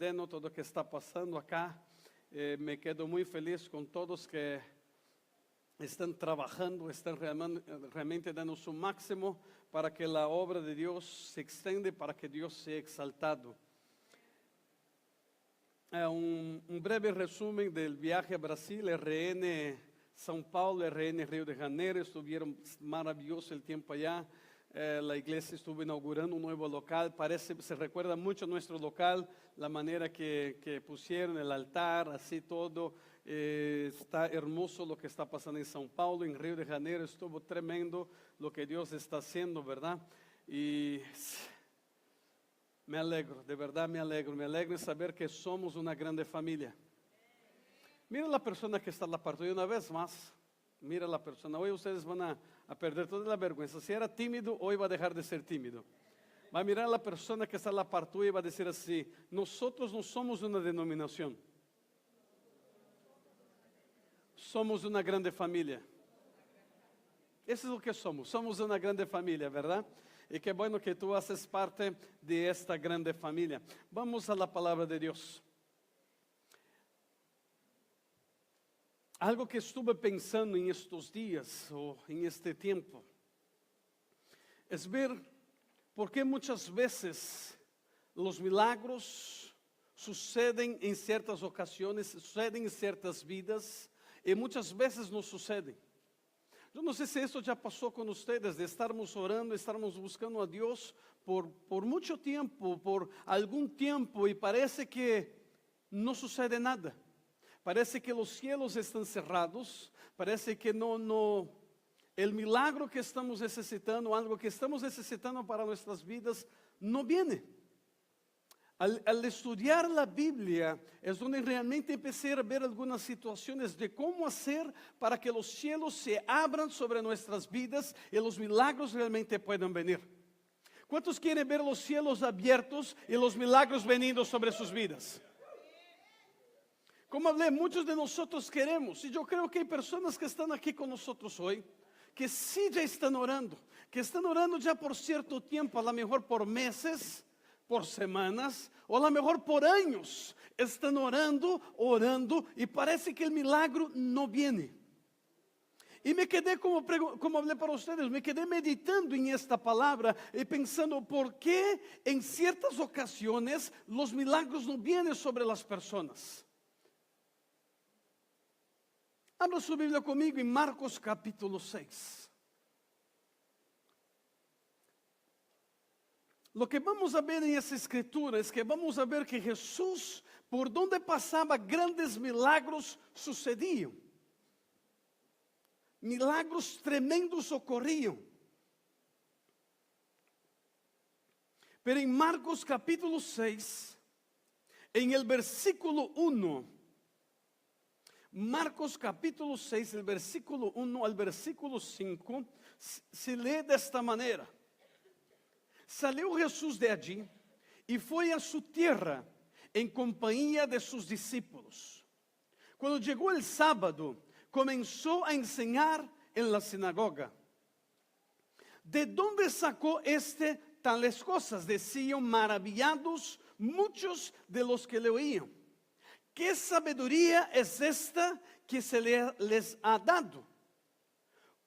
sucedendo, todo o que está passando acá. Me quedo muito feliz com todos que estão trabalhando, estão realmente dando su máximo para que a obra de Deus se extienda, para que Deus seja exaltado. Breve resumen del viaje a Brasil, RN São Paulo, RN Rio de Janeiro, estuvieron maravilloso el tiempo allá. La iglesia estuvo inaugurando un nuevo local, se recuerda mucho nuestro local, la manera que pusieron el altar, así todo. Está hermoso lo que está pasando en São Paulo, en Rio de Janeiro, estuvo tremendo lo que Dios está haciendo, ¿verdad? Y me alegro, de verdad me alegro en saber que somos una grande familia. Mira la persona que está a la par tuya una vez más. Mira la persona. Hoy ustedes van a perder toda la vergüenza. Si era tímido, hoy va a dejar de ser tímido. Va a mirar a la persona que está a la par tuya y va a decir así: nosotros no somos una denominación. Somos una grande familia. Eso es lo que somos. Somos una grande familia, ¿verdad? Y qué bueno que tú haces parte de esta grande familia. Vamos a la palabra de Dios. Algo que estuve pensando en estos días o en este tiempo es ver por qué muchas veces los milagros suceden en ciertas ocasiones, suceden en ciertas vidas y muchas veces no suceden. Yo no sé si esto ya pasó con ustedes, de estarmos orando, estarmos buscando a Dios por mucho tiempo, por algún tiempo, y parece que no sucede nada. Parece que los cielos están cerrados, parece que el milagro que estamos necesitando, algo que estamos necesitando para nuestras vidas, no viene. Al estudiar la Biblia es donde realmente empecé a ver algunas situaciones de cómo hacer para que los cielos se abran sobre nuestras vidas y los milagros realmente puedan venir. ¿Cuántos quieren ver los cielos abiertos y los milagros veniendo sobre sus vidas? Como hablé, muchos de nosotros queremos, y yo creo que hay personas que están aquí con nosotros hoy, que sí ya están orando ya por cierto tiempo, a lo mejor por meses, por semanas, o a lo mejor por años, están orando, y parece que el milagro no viene. Y me quedé, como hablé para ustedes, me quedé meditando en esta palabra y pensando por qué en ciertas ocasiones los milagros no vienen sobre las personas. Abra su Biblia conmigo en Marcos capítulo 6. Lo que vamos a ver en esa escritura es que vamos a ver que Jesús, por donde pasaba, grandes milagros sucedían. Milagros tremendos ocurrían. Pero en Marcos capítulo 6, en el versículo 1, Marcos capítulo 6, el versículo 1 al versículo 5, se lee de esta manera. Salió Jesús de allí y fue a su tierra en compañía de sus discípulos. Cuando llegó el sábado, comenzó a enseñar en la sinagoga. ¿De dónde sacó tales cosas? Decían maravillados muchos de los que le oían. ¿Qué sabiduría es esta que se les ha dado?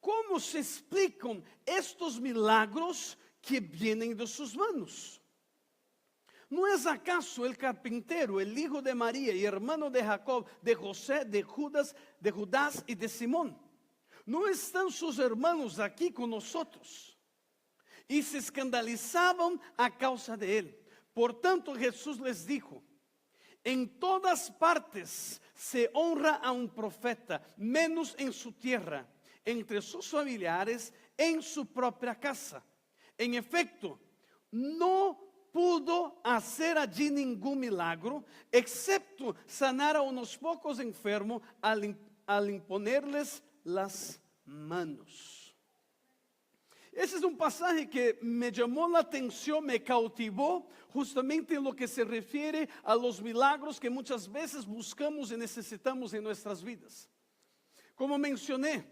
¿Cómo se explican estos milagros que vienen de sus manos? ¿No es acaso el carpintero, el hijo de María y hermano de Jacob, de José, de Judas y de Simón? ¿No están sus hermanos aquí con nosotros? Y se escandalizaban a causa de él. Por tanto, Jesús les dijo: en todas partes se honra a un profeta, menos en su tierra, entre sus familiares, en su propia casa. En efecto, no pudo hacer allí ningún milagro, excepto sanar a unos pocos enfermos al imponerles las manos. Ese es un pasaje que me llamó la atención, me cautivó, justamente en lo que se refiere a los milagros que muchas veces buscamos y necesitamos en nuestras vidas. Como mencioné,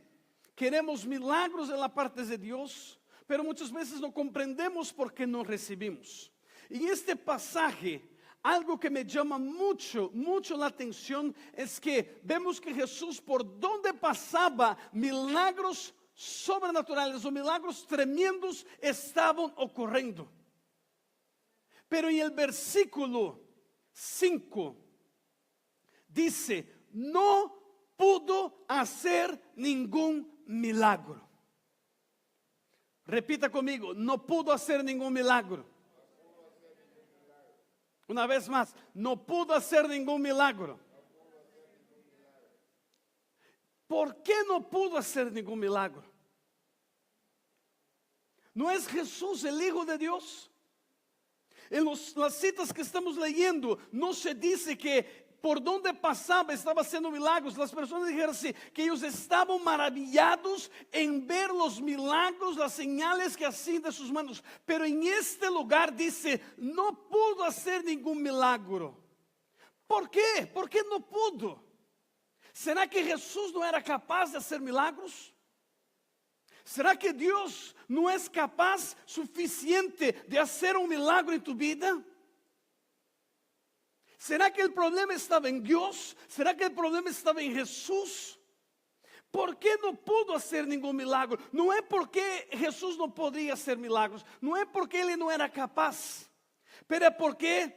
queremos milagros en la parte de Dios, pero muchas veces no comprendemos por qué no recibimos. En este pasaje algo que me llama mucho la atención es que vemos que Jesús, por donde pasaba, milagros sobrenaturales o milagros tremendos estaban ocurriendo. Pero en el versículo 5 dice, no pudo hacer ningún milagro. Repita conmigo, no pudo hacer ningún milagro. Una vez más, no pudo hacer ningún milagro. ¿Por qué no pudo hacer ningún milagro? ¿No es Jesús el Hijo de Dios? En las citas que estamos leyendo, no se dice que por donde pasaba estaba haciendo milagros. Las personas dijeron así, que ellos estaban maravillados en ver los milagros, las señales que hacían de sus manos. Pero en este lugar dice, no pudo hacer ningún milagro. ¿Por qué? ¿Por qué no pudo? ¿Será que Jesús no era capaz de hacer milagros? ¿Será que Dios no es capaz suficiente de hacer un milagro en tu vida? ¿Será que el problema estaba en Dios? ¿Será que el problema estaba en Jesús? ¿Por qué no pudo hacer ningún milagro? No es porque Jesús no podía hacer milagros, no es porque Él no era capaz, pero es porque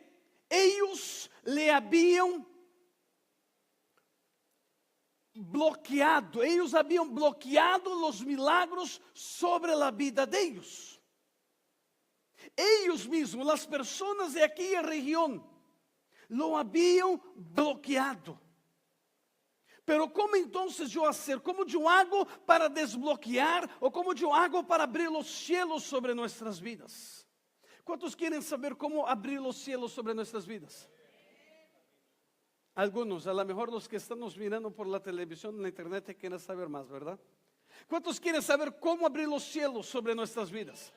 ellos le habían bloqueado, ellos habían bloqueado los milagros sobre la vida de ellos. Ellos mismos, las personas de aquella región, lo habían bloqueado. Pero ¿cómo entonces yo hacer? ¿Cómo yo hago para desbloquear? ¿O cómo yo hago para abrir los cielos sobre nuestras vidas? ¿Cuántos quieren saber cómo abrir los cielos sobre nuestras vidas? Algunos, a lo mejor los que están nos mirando por la televisión, en la internet, quieren saber más, ¿verdad? ¿Cuántos quieren saber cómo abrir los cielos sobre nuestras vidas?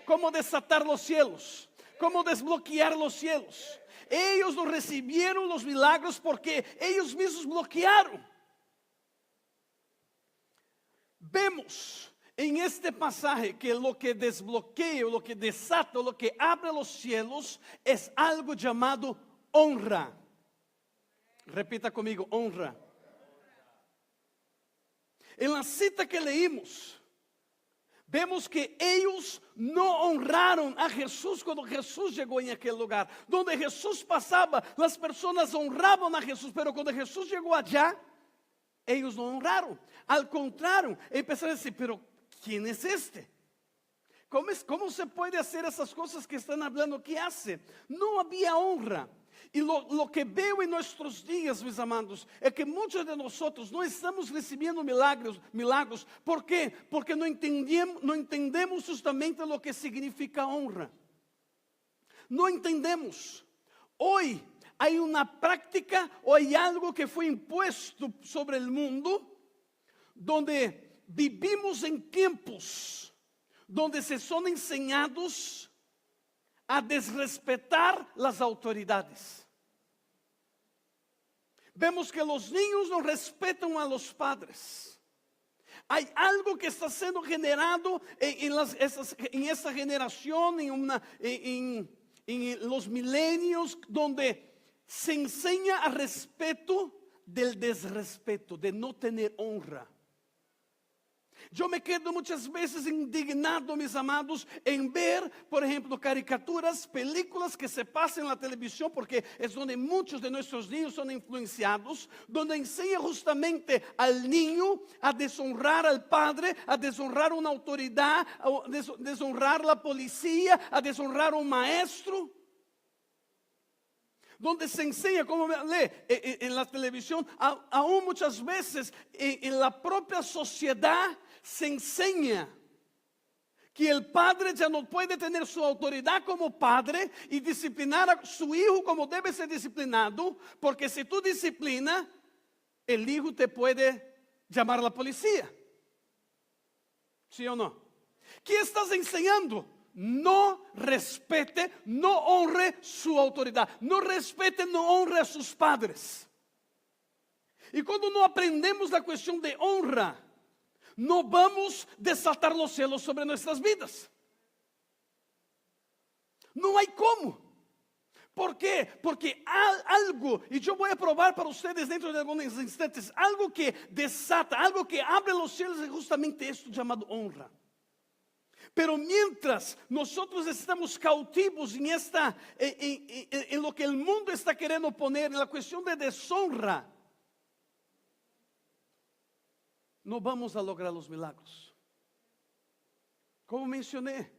¿Cómo desatar los cielos? ¿Cómo desbloquear los cielos? Ellos no recibieron los milagros porque ellos mismos bloquearon. Vemos en este pasaje que lo que desbloquea, lo que desata, lo que abre los cielos es algo llamado honra. Repita conmigo, honra. En la cita que leímos, vemos que ellos no honraron a Jesús cuando Jesús llegó en aquel lugar. Donde Jesús pasaba, las personas honraban a Jesús, pero cuando Jesús llegó allá, ellos no honraron. Al contrario, empezaron a decir, pero ¿quién es este? ¿Cómo se puede hacer esas cosas que están hablando? ¿Qué hace? No había honra. Y lo que veo en nuestros días, mis amados, es que muchos de nosotros no estamos recibiendo milagros. ¿Por qué? Porque no entendemos justamente lo que significa honra. No entendemos. Hoy hay una práctica o hay algo que fue impuesto sobre el mundo, donde vivimos en tiempos donde se son enseñados a desrespetar las autoridades. Vemos que los niños no respetan a los padres. Hay algo que está siendo generado en esa generación, en los milenios, donde se enseña a respeto del desrespeto, de no tener honra. Yo me quedo muchas veces indignado, mis amados, en ver, por ejemplo, caricaturas, películas que se pasan en la televisión, porque es donde muchos de nuestros niños son influenciados, donde enseña justamente al niño a deshonrar al padre, a deshonrar una autoridad, a deshonrar la policía, a deshonrar a un maestro. Donde se enseña, como lee en la televisión, aún muchas veces en la propia sociedad se enseña que el padre ya no puede tener su autoridad como padre y disciplinar a su hijo como debe ser disciplinado, porque si tú disciplinas, el hijo te puede llamar a la policía. ¿Sí o no? ¿Qué estás enseñando? No respete, no honre su autoridad. No respete, no honre a sus padres. Y cuando no aprendemos la cuestión de honra, no vamos a desatar los cielos sobre nuestras vidas. No hay cómo. ¿Por qué? Porque algo, y yo voy a probar para ustedes dentro de algunos instantes, algo que desata, algo que abre los cielos es justamente esto llamado honra. Pero mientras nosotros estamos cautivos en lo que el mundo está queriendo poner, en la cuestión de deshonra, no vamos a lograr los milagros. Como mencioné,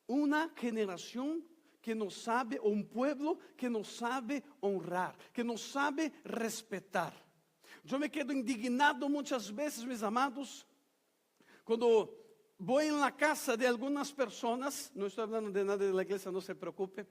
una generación que no sabe, o un pueblo que no sabe honrar, que no sabe respetar. Yo me quedo indignado muchas veces, mis amados, cuando voy en la casa de algunas personas, no estoy hablando de nada de la iglesia, no se preocupe,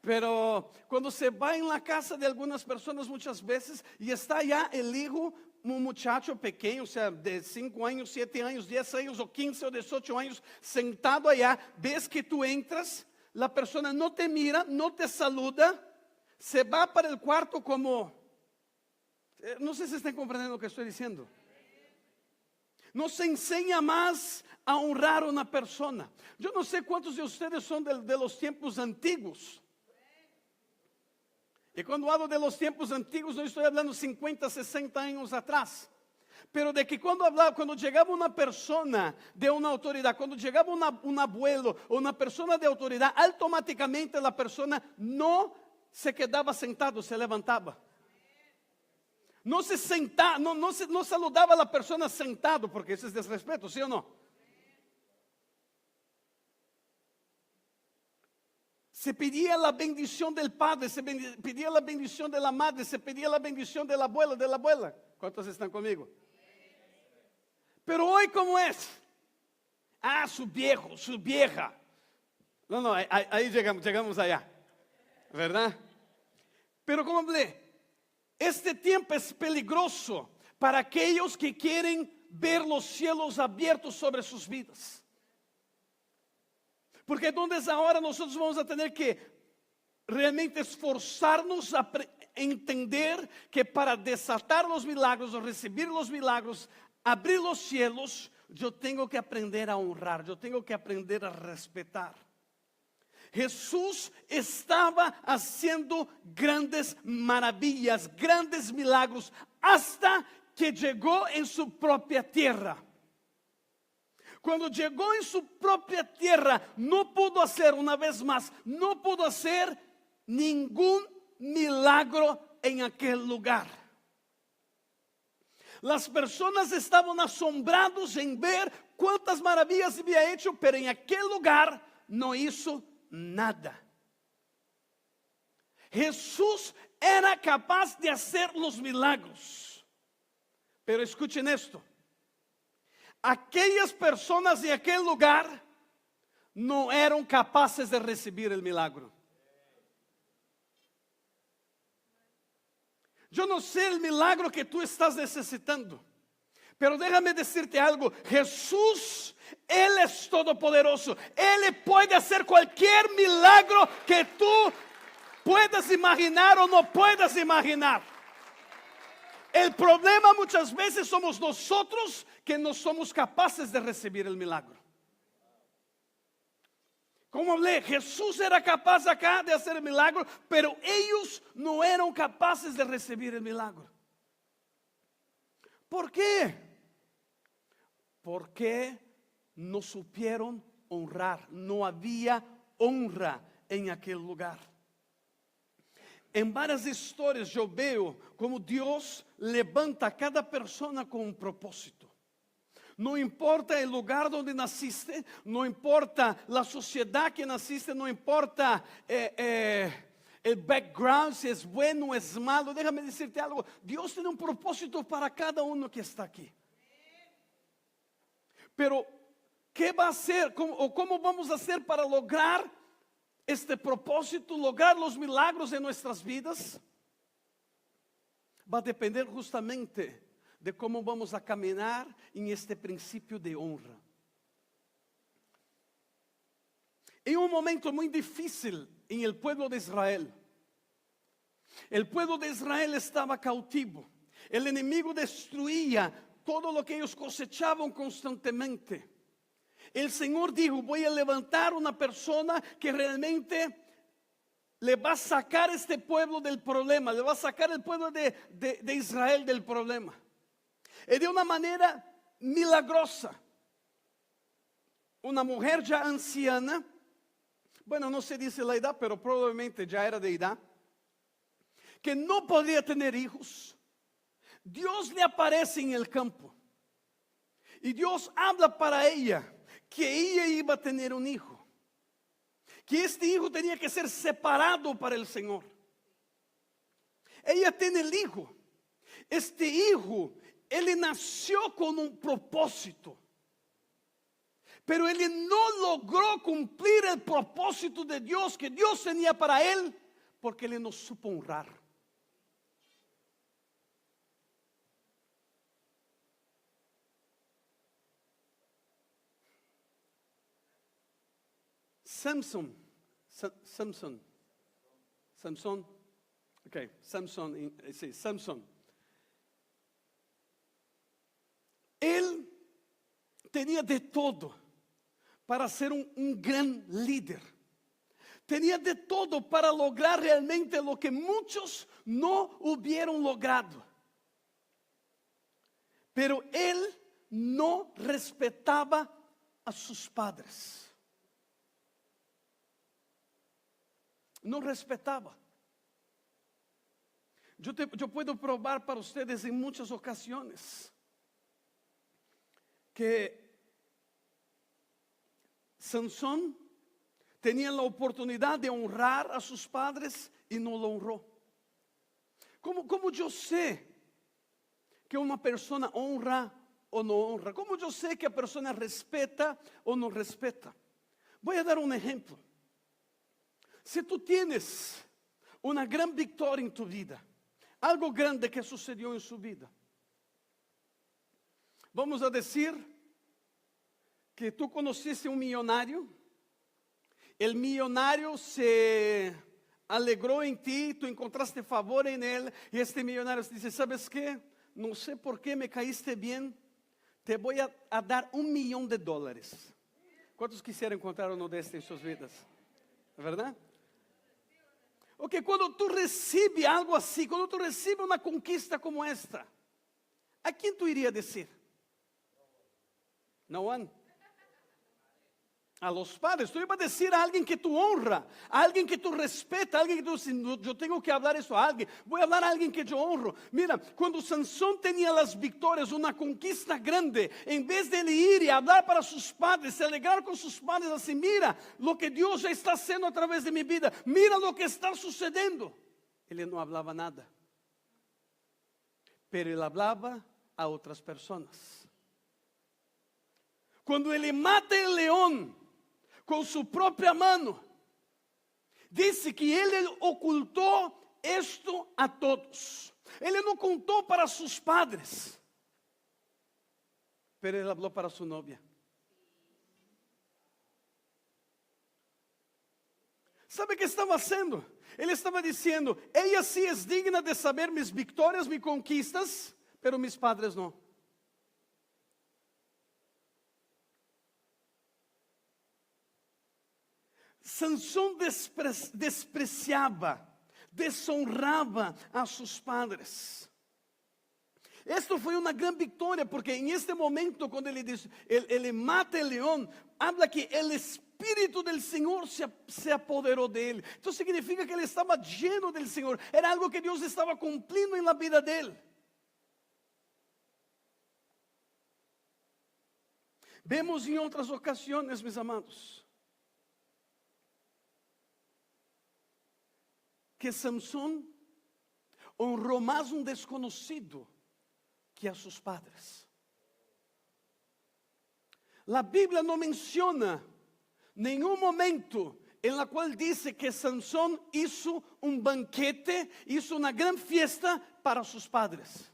pero cuando se va en la casa de algunas personas muchas veces y está ya el hijo, un muchacho pequeño, o sea, de 5 años, 7 años, 10 años, o 15 o 18 años, sentado allá, ves que tú entras, la persona no te mira, no te saluda, se va para el cuarto como, no sé si están comprendiendo lo que estoy diciendo. No se enseña más a honrar a una persona. Yo no sé cuántos de ustedes son de los tiempos antiguos. Y cuando hablo de los tiempos antiguos, no estoy hablando 50, 60 años atrás. Pero de que cuando llegaba una persona de una autoridad, cuando llegaba un abuelo o una persona de autoridad, automáticamente la persona no se quedaba sentado, se levantaba. No se sentaba, no saludaba a la persona sentado, porque eso es desrespeto, ¿sí o no? Se pedía la bendición del padre, se pedía la bendición de la madre, se pedía la bendición del abuelo, de la abuela. ¿Cuántos están conmigo? Pero hoy, ¿cómo es? Ah, su viejo, su vieja. No, ahí llegamos allá, ¿verdad? Pero como hablé, este tiempo es peligroso para aquellos que quieren ver los cielos abiertos sobre sus vidas. Porque entonces ahora nosotros vamos a tener que realmente esforzarnos a entender que para desatar los milagros o recibir los milagros, abrir los cielos, yo tengo que aprender a honrar, yo tengo que aprender a respetar. Jesús estaba haciendo grandes maravillas, grandes milagros, hasta que llegó en su propia tierra. Cuando llegó en su propia tierra, no pudo hacer, una vez más, no pudo hacer ningún milagro en aquel lugar. Las personas estaban asombrados en ver cuántas maravillas había hecho, pero en aquel lugar no hizo nada. Jesús era capaz de hacer los milagros. Pero escuchen esto. Aquellas personas de aquel lugar no eran capaces de recibir el milagro. Yo no sé el milagro que tú estás necesitando, pero déjame decirte algo. Jesús, Él es todopoderoso. Él puede hacer cualquier milagro que tú puedas imaginar o no puedas imaginar. El problema muchas veces somos nosotros que no somos capaces de recibir el milagro. Como hablé, Jesús era capaz acá de hacer el milagro, pero ellos no eran capaces de recibir el milagro. ¿Por qué? Porque no supieron honrar, no había honra en aquel lugar. En varias historias yo veo como Dios levanta a cada persona con un propósito. No importa el lugar donde naciste, no importa la sociedad que naciste, no importa el background, si es bueno o es malo. Déjame decirte algo, Dios tiene un propósito para cada uno que está aquí. Pero, ¿qué va a hacer? ¿Cómo vamos a hacer para lograr este propósito, lograr los milagros en nuestras vidas? Va a depender justamente de cómo vamos a caminar en este principio de honra. En un momento muy difícil en el pueblo de Israel, el pueblo de Israel estaba cautivo. El enemigo destruía todo lo que ellos cosechaban constantemente. El Señor dijo: voy a levantar una persona que realmente le va a sacar este pueblo del problema, le va a sacar el pueblo de Israel del problema. Y de una manera milagrosa. Una mujer ya anciana, bueno, no se dice la edad, pero probablemente ya era de edad, que no podía tener hijos. Dios le aparece en el campo y Dios habla para ella que ella iba a tener un hijo, que este hijo tenía que ser separado para el Señor. Ella tiene el hijo. Este hijo, él nació con un propósito, pero él no logró cumplir el propósito de Dios que Dios tenía para él, porque él no supo honrar. Samson, ok, Samson. Él tenía de todo para ser un gran líder. Tenía de todo para lograr realmente lo que muchos no hubieran logrado. Pero él no respetaba a sus padres. No respetaba. Yo puedo probar para ustedes en muchas ocasiones que Sansón tenía la oportunidad de honrar a sus padres y no lo honró. ¿Cómo yo sé que una persona honra o no honra? ¿Cómo yo sé que la persona respeta o no respeta? Voy a dar un ejemplo. Si tú tienes una gran victoria en tu vida, algo grande que sucedió en su vida, vamos a decir que tú conociste un millonario, el millonario se alegró en ti, tú encontraste favor en él, y este millonario dice: ¿sabes qué? No sé por qué me caíste bien, te voy a dar $1 millón. ¿Cuántos quisieran encontrar uno de estos en sus vidas? ¿Verdad? Ok, cuando tú recibes algo así, cuando tú recibes una conquista como esta, ¿a quién tú irías a decir? No one. A los padres. Tú ibas a decir a alguien que tú honra, a alguien que tú respeta, a alguien que tú dices: no, yo tengo que hablar eso a alguien, voy a hablar a alguien que yo honro. Mira, cuando Sansón tenía las victorias, una conquista grande, en vez de ir y hablar para sus padres, se alegrar con sus padres, así: mira lo que Dios ya está haciendo a través de mi vida, mira lo que está sucediendo. Él no hablaba nada, pero él hablaba a otras personas. Cuando él mata el león con su propia mano, dice que él ocultó esto a todos. Él no contó para sus padres, pero él habló para su novia. ¿Sabe qué estaba haciendo? Él estaba diciendo: ella sí es digna de saber mis victorias, mis conquistas, pero mis padres no. Sansón despreciaba, deshonraba a sus padres. Esto fue una gran victoria, porque en este momento, cuando él mata el león, habla que el Espíritu del Señor se apoderó de él. Entonces significa que él estaba lleno del Señor. Era algo que Dios estaba cumpliendo en la vida de él. Vemos en otras ocasiones, mis amados, que Sansón honró más un desconocido que a sus padres. La Biblia no menciona ningún momento en la cual dice que Sansón hizo un banquete, hizo una gran fiesta para sus padres.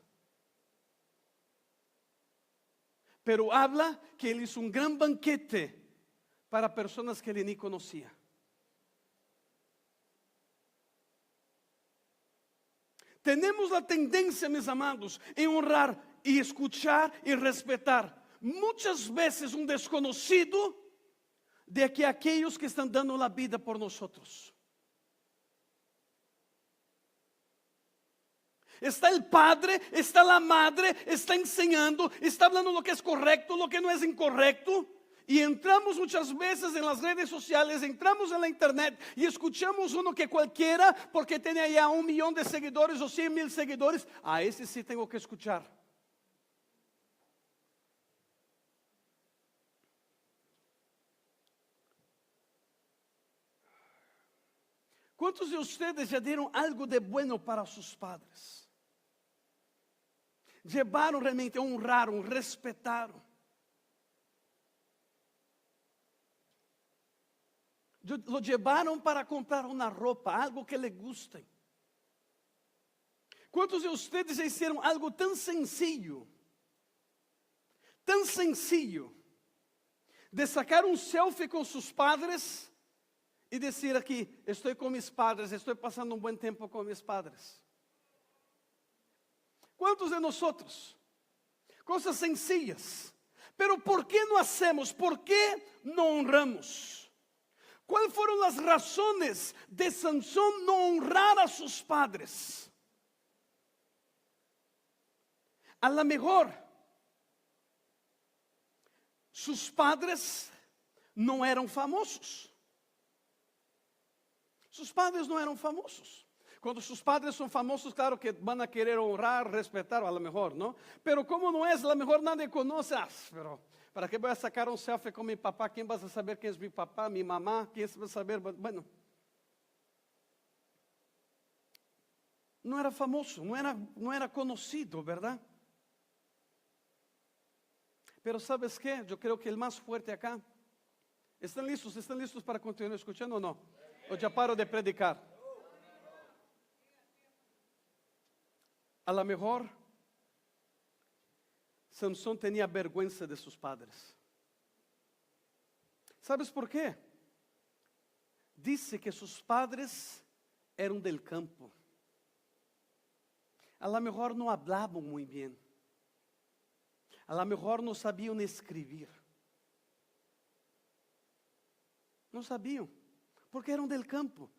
Pero habla que él hizo un gran banquete para personas que él ni conocía. Tenemos la tendencia, mis amados, en honrar y escuchar y respetar muchas veces un desconocido de que aquellos que están dando la vida por nosotros. Está el padre, está la madre, está enseñando, está hablando lo que es correcto, lo que no es incorrecto. Y entramos muchas veces en las redes sociales, entramos en la internet y escuchamos uno que cualquiera, porque tiene ya 1 millón de seguidores o 100,000 seguidores, a ese sí tengo que escuchar. ¿Cuántos de ustedes ya dieron algo de bueno para sus padres? Llevaron realmente, honraron, respetaron. Lo llevaron para comprar una ropa, algo que le guste. ¿Cuántos de ustedes ya hicieron algo tan sencillo, de sacar un selfie con sus padres y decir aquí, estoy con mis padres, estoy pasando un buen tiempo con mis padres? ¿Cuántos de nosotros? Cosas sencillas. Pero ¿por qué no hacemos? ¿Por qué no honramos? ¿Cuáles fueron las razones de Sansón no honrar a sus padres? A lo mejor sus padres no eran famosos. Sus padres no eran famosos. Cuando sus padres son famosos, claro que van a querer honrar, respetar, a lo mejor, ¿no? Pero como no es, a lo mejor nadie conoce. Pero ¿para qué voy a sacar un selfie con mi papá? ¿Quién va a saber quién es mi papá, mi mamá? ¿Quién va a saber? Bueno, no era famoso, no era conocido, ¿verdad? Pero ¿sabes qué? Yo creo que el más fuerte acá. ¿Están listos? ¿Están listos para continuar escuchando o no? ¿O ya paro de predicar? A lo mejor Sansón tenía vergüenza de sus padres. ¿Sabes por qué? Dice que sus padres eran del campo. A lo mejor no hablaban muy bien. A lo mejor no sabían escribir. No sabían, porque eran del campo.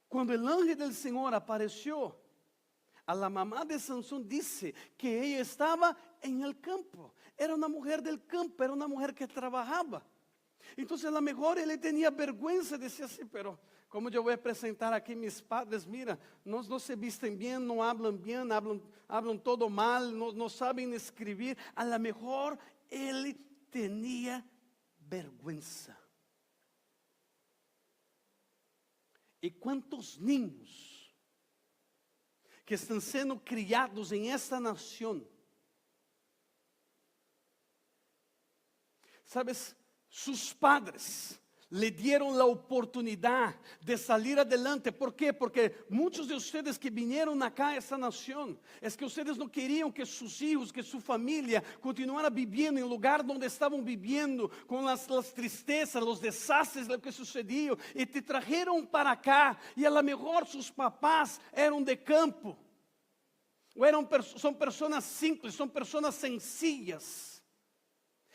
Cuando el ángel del Señor apareció a la mamá de Sansón, dice que ella estaba en el campo. Era una mujer del campo, era una mujer que trabajaba. Entonces a lo mejor él tenía vergüenza, decía así, pero ¿cómo yo voy a presentar aquí mis padres? Mira, no se visten bien, no hablan bien, hablan todo mal, no saben escribir. A lo mejor él tenía vergüenza. ¿Y cuántos niños que están siendo criados en esta nación? ¿Sabes? Sus padres le dieron la oportunidad de salir adelante. ¿Por qué? Porque muchos de ustedes que vinieron acá a esta nación, es que ustedes no querían que sus hijos, que su familia continuara viviendo en el lugar donde estaban viviendo, con las tristezas, los desastres, lo que sucedió, y te trajeron para acá. Y a lo mejor sus papás eran de campo, o son personas simples, son personas sencillas.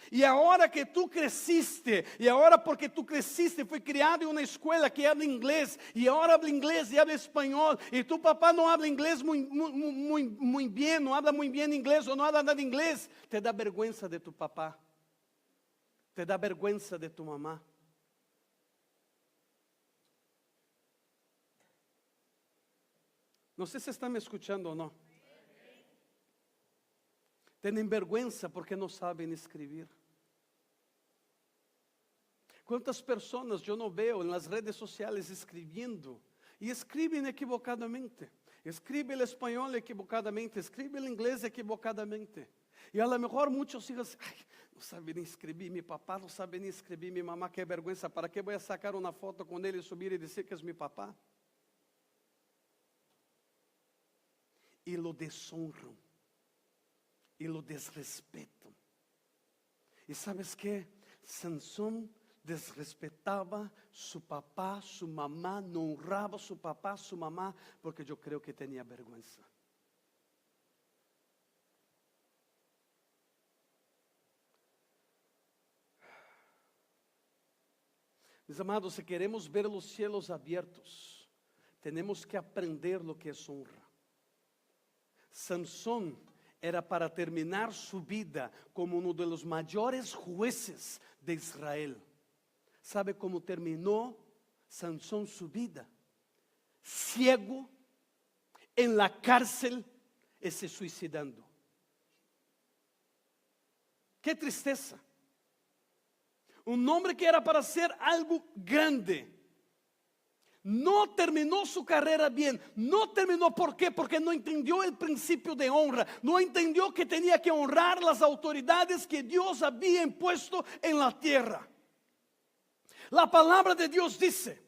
Y ahora que tú creciste, y ahora porque tú creciste, fue criado en una escuela que habla inglés, y ahora habla inglés y habla español, y tu papá no habla inglés muy bien, no habla muy bien inglés, o no habla nada de inglés, te da vergüenza de tu papá, te da vergüenza de tu mamá. No sé si están me escuchando o no. Tienen vergüenza porque no saben escribir. ¿Cuántas personas yo no veo en las redes sociales escribiendo? Y escriben equivocadamente. Escribe el español equivocadamente, escribe el inglés equivocadamente. Y a lo mejor muchos hijos, no saben ni escribir, mi papá no sabe ni escribir, mi mamá, qué vergüenza, ¿para qué voy a sacar una foto con él y subir y decir que es mi papá? Y lo deshonran. Y lo desrespetan. ¿Y sabes qué? Sansón desrespetaba su papá, su mamá, no honraba a su papá, su mamá, porque yo creo que tenía vergüenza. Mis amados, si queremos ver los cielos abiertos, tenemos que aprender lo que es honra. Sansón era para terminar su vida como uno de los mayores jueces de Israel. ¿Sabe cómo terminó Sansón su vida? Ciego, en la cárcel y se suicidando. Qué tristeza. Un hombre que era para hacer algo grande, no terminó su carrera bien. No terminó, ¿por qué? Porque no entendió el principio de honra. No entendió que tenía que honrar las autoridades que Dios había impuesto en la tierra. La palabra de Dios dice: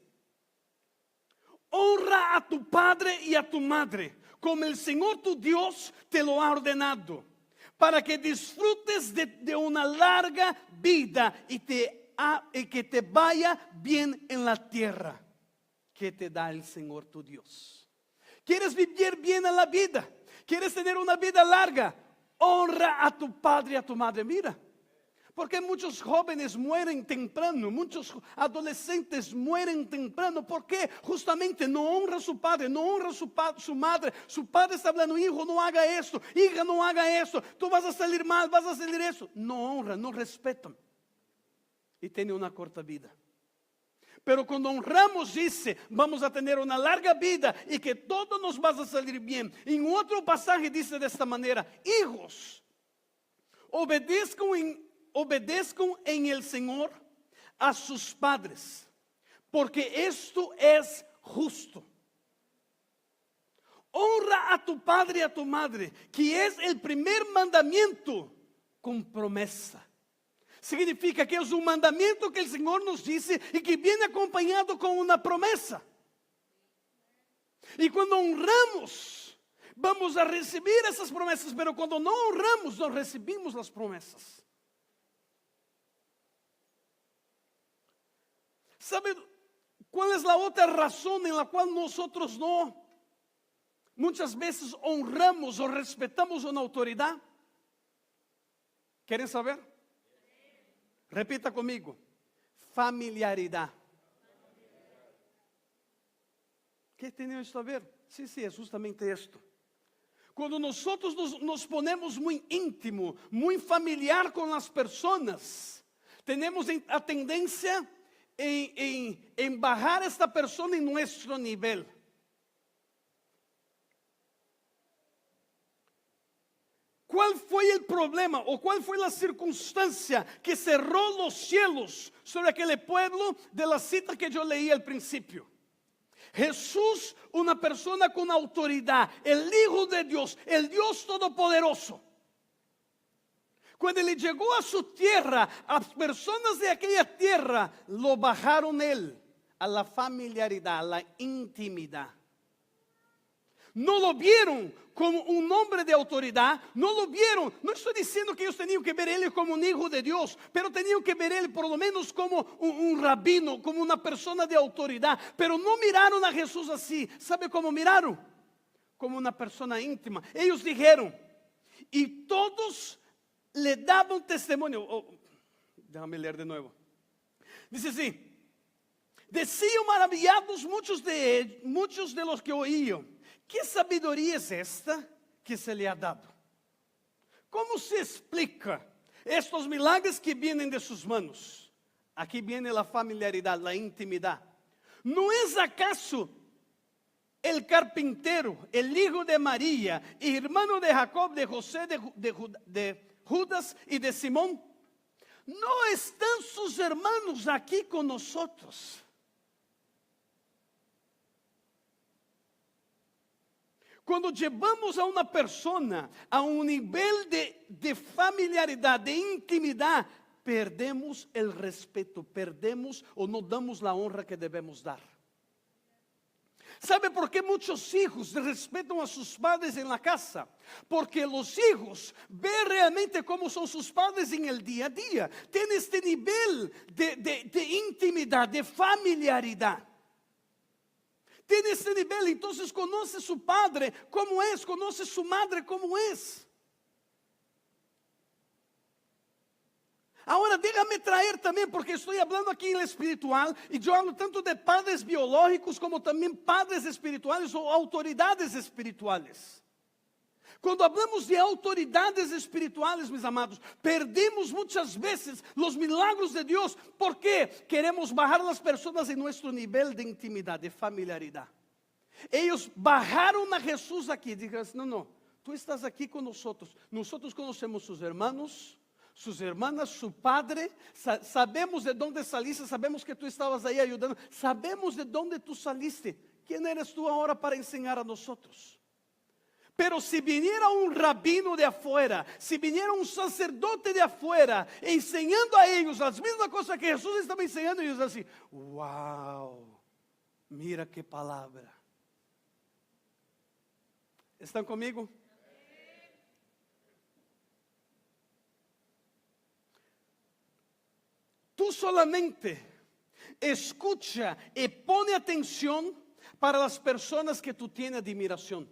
honra a tu padre y a tu madre, como el Señor tu Dios te lo ha ordenado, para que disfrutes de una larga vida y que te vaya bien en la tierra que te da el Señor tu Dios. ¿Quieres vivir bien en la vida? ¿Quieres tener una vida larga? Honra a tu padre y a tu madre. Mira, porque muchos jóvenes mueren temprano, muchos adolescentes mueren temprano. ¿Por qué? Justamente no honra a su padre, no honra a su madre. Su padre está hablando: hijo, no haga esto, hija, no haga esto, tú vas a salir mal, vas a salir eso. No honran, no respetan y tienen una corta vida. Pero cuando honramos, dice, vamos a tener una larga vida y que todo nos va a salir bien. En otro pasaje dice de esta manera: hijos, obedezcan en el Señor a sus padres, porque esto es justo. Honra a tu padre y a tu madre, que es el primer mandamiento con promesa. Significa que es un mandamiento que el Señor nos dice y que viene acompañado con una promesa. Y cuando honramos, vamos a recibir esas promesas, pero cuando no honramos, no recibimos las promesas. ¿Sabe cuál es la otra razón en la cual nosotros muchas veces honramos o respetamos una autoridad? ¿Quieren saber? Repita conmigo: familiaridad. ¿Qué tiene esto a ver? Sí, es justamente esto. Cuando nosotros nos ponemos muy íntimo, muy familiar con las personas, tenemos la tendencia en bajar a esta persona en nuestro nivel. ¿Cuál fue el problema o cuál fue la circunstancia que cerró los cielos sobre aquel pueblo de la cita que yo leí al principio? Jesús, una persona con autoridad, el Hijo de Dios, el Dios Todopoderoso. Cuando Él llegó a su tierra, a personas de aquella tierra lo bajaron Él a la familiaridad, a la intimidad. No lo vieron como un hombre de autoridad, no lo vieron. No estoy diciendo que ellos tenían que ver a Él como un hijo de Dios, pero tenían que ver a Él por lo menos como un rabino, como una persona de autoridad. Pero no miraron a Jesús así. ¿Sabe cómo miraron? Como una persona íntima. Ellos dijeron, y todos le daban testimonio. Déjame leer de nuevo. Dice así: decían maravillados muchos de los que oían: ¿qué sabiduría es esta que se le ha dado? ¿Cómo se explica estos milagros que vienen de sus manos? Aquí viene la familiaridad, la intimidad. ¿No es acaso el carpintero, el hijo de María, y hermano de Jacob, de José, de Judas y de Simón? ¿No están sus hermanos aquí con nosotros? Cuando llevamos a una persona a un nivel de familiaridad, de intimidad, perdemos el respeto, perdemos o no damos la honra que debemos dar. ¿Sabe por qué muchos hijos respetan a sus padres en la casa? Porque los hijos ven realmente cómo son sus padres en el día a día. Tienen este nivel de intimidad, de familiaridad. Tiene ese nivel, entonces conoce su padre como es, conoce su madre como es. Ahora déjame traer también, porque estoy hablando aquí en lo espiritual, y yo hablo tanto de padres biológicos como también padres espirituales o autoridades espirituales. Quando hablamos de autoridades espirituales, mis amados, perdemos muchas veces los milagros de Dios porque queremos bajar a las personas en nuestro nivel de intimidad, de familiaridad. Ellos bajaron a Jesús aquí, dijeron, no, tú estás aquí con nosotros conocemos sus hermanos, sus hermanas, su padre, sabemos de dónde saliste, sabemos que tú estabas ahí ayudando, sabemos de dónde tú saliste, ¿quién eres tú ahora para enseñar a nosotros? Pero si viniera un rabino de afuera, si viniera un sacerdote de afuera, enseñando a ellos las mismas cosas que Jesús estaba enseñando, ellos así, wow, mira qué palabra. ¿Están conmigo? Tú solamente escucha y pone atención para las personas que tú tienes admiración.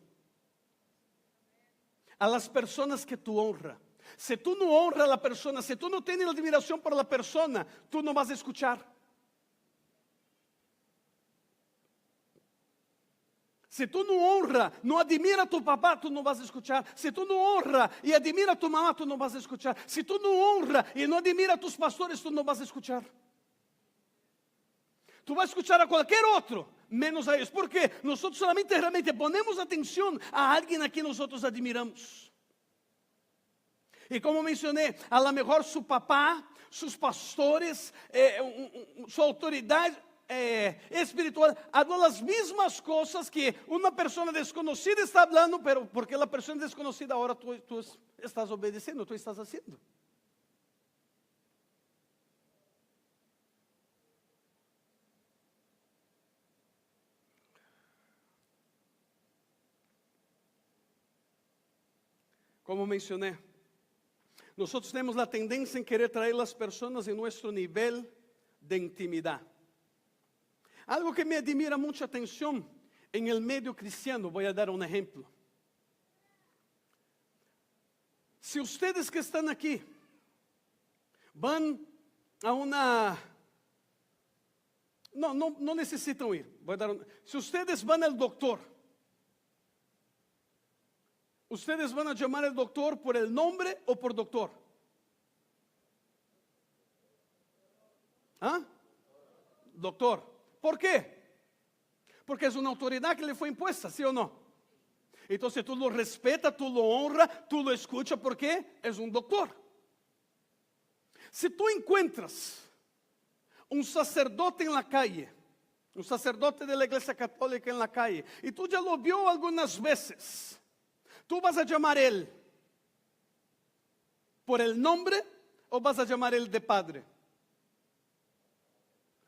A las personas que tú honras. Si tú no honras a la persona, si tú no tienes admiración por la persona, tú no vas a escuchar. Si tú no honras, no admira a tu papá, tú no vas a escuchar. Si tú no honras y admira a tu mamá, tú no vas a escuchar. Si tú no honras y no admira a tus pastores, tú no vas a escuchar. Tú vas a escuchar a cualquier otro, menos a ellos. Porque nosotros solamente realmente ponemos atención a alguien a quien nosotros admiramos. Y como mencioné, a lo mejor su papá, sus pastores, su autoridad espiritual, habla las mismas cosas que una persona desconocida está hablando, pero porque la persona desconocida ahora tú estás obedeciendo, tú estás haciendo. Como mencioné, nosotros tenemos la tendencia en querer traer las personas en nuestro nivel de intimidad. Algo que me admira mucha atención en el medio cristiano, voy a dar un ejemplo. Si ustedes que están aquí van a una... No necesitan ir. Si ustedes van al doctor, ¿ustedes van a llamar al doctor por el nombre o por doctor? ¿Ah? Doctor. ¿Por qué? Porque es una autoridad que le fue impuesta, ¿sí o no? Entonces tú lo respetas, tú lo honras, tú lo escuchas porque es un doctor. Si tú encuentras un sacerdote en la calle, un sacerdote de la iglesia católica en la calle, y tú ya lo vio algunas veces, ¿tú vas a llamar él por el nombre o vas a llamar él de padre?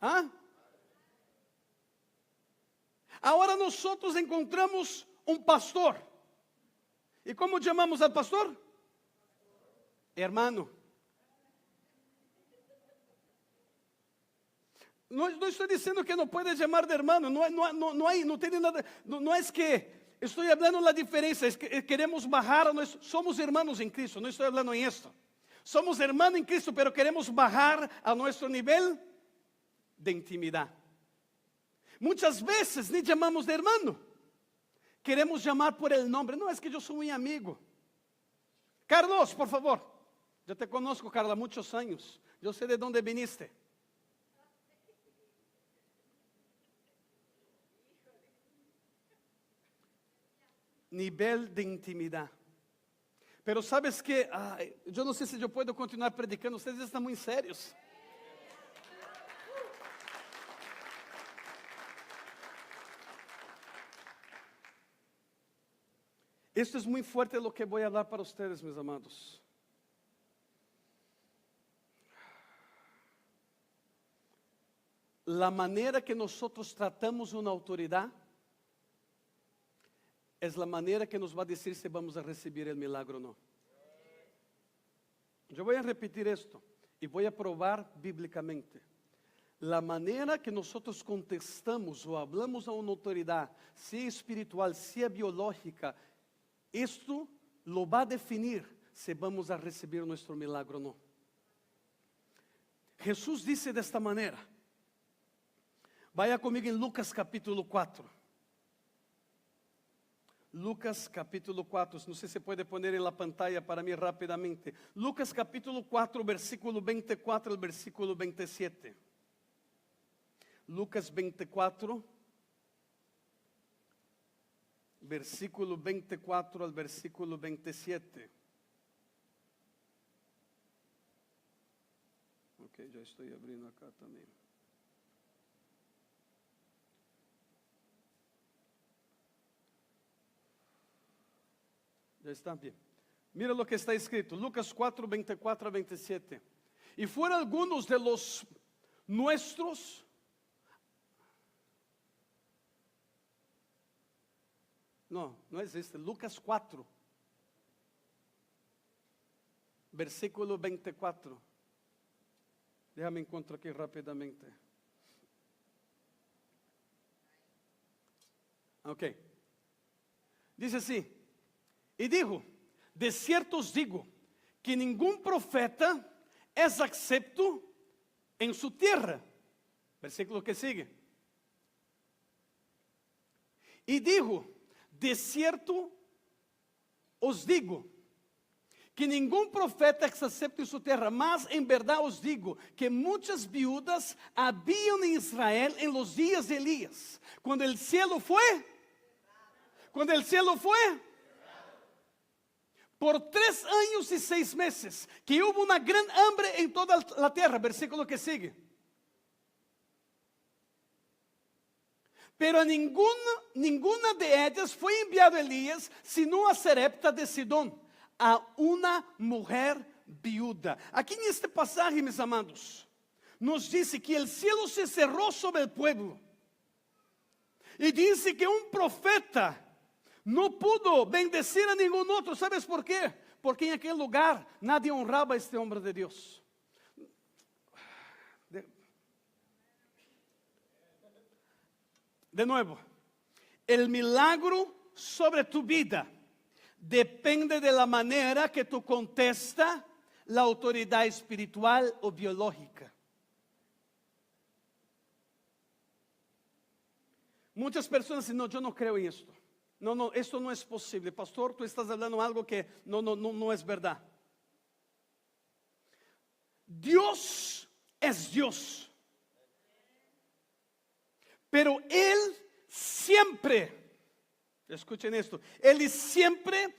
¿Ah? Ahora nosotros encontramos un pastor. ¿Y cómo llamamos al pastor? Hermano. No estoy diciendo que no puedes llamar de hermano, no tiene nada, no es que estoy hablando de la diferencia, es que queremos bajar, somos hermanos en Cristo, no estoy hablando en esto. Somos hermanos en Cristo, pero queremos bajar a nuestro nivel de intimidad. Muchas veces ni llamamos de hermano, queremos llamar por el nombre. No, es que yo soy muy amigo. Carlos, por favor, yo te conozco, Carla, muchos años, yo sé de dónde viniste. Nivel de intimidad. Pero sabes que, yo no sé si yo puedo continuar predicando, ustedes están muy serios. Esto es muy fuerte lo que voy a hablar para ustedes, mis amados. La manera que nosotros tratamos una autoridad es la manera que nos va a decir si vamos a recibir el milagro o no. Yo voy a repetir esto y voy a probar bíblicamente. La manera que nosotros contestamos o hablamos a una autoridad, sea espiritual, sea biológica, esto lo va a definir si vamos a recibir nuestro milagro o no. Jesús dice de esta manera. Vaya conmigo en Lucas capítulo 4. Lucas capítulo 4, no sé si puede poner en la pantalla para mí rápidamente. Lucas capítulo 4, versículo 24 al versículo 27. Lucas 24, versículo 24 al versículo 27. Ok, ya estoy abriendo acá también. Ya está bien. Mira lo que está escrito, Lucas 4, 24 a 27. Y fueron algunos de los nuestros, no es este, Lucas 4, versículo 24. Déjame encontrar aquí rápidamente. Ok. Dice así. Y dijo, de cierto os digo, que ningún profeta es acepto en su tierra. Versículo que sigue. Y dijo, de cierto os digo, que ningún profeta es acepto en su tierra, mas en verdad os digo, que muchas viudas habían en Israel en los días de Elías, cuando el cielo fue, por 3 años y 6 meses, que hubo una gran hambre en toda la tierra. Versículo que sigue. Pero a ninguna de ellas fue enviado Elías, sino a Sarepta de Sidón, a una mujer viuda. Aquí en este pasaje, mis amados, nos dice que el cielo se cerró sobre el pueblo. Y dice que un profeta no pudo bendecir a ningún otro. ¿Sabes por qué? Porque en aquel lugar nadie honraba a este hombre de Dios. De nuevo, el milagro sobre tu vida depende de la manera que tú contestas la autoridad espiritual o biológica. Muchas personas dicen, no, yo no creo en esto. No, esto no es posible. Pastor, tú estás hablando algo que no es verdad. Dios es Dios. Pero Él siempre, escuchen esto, Él siempre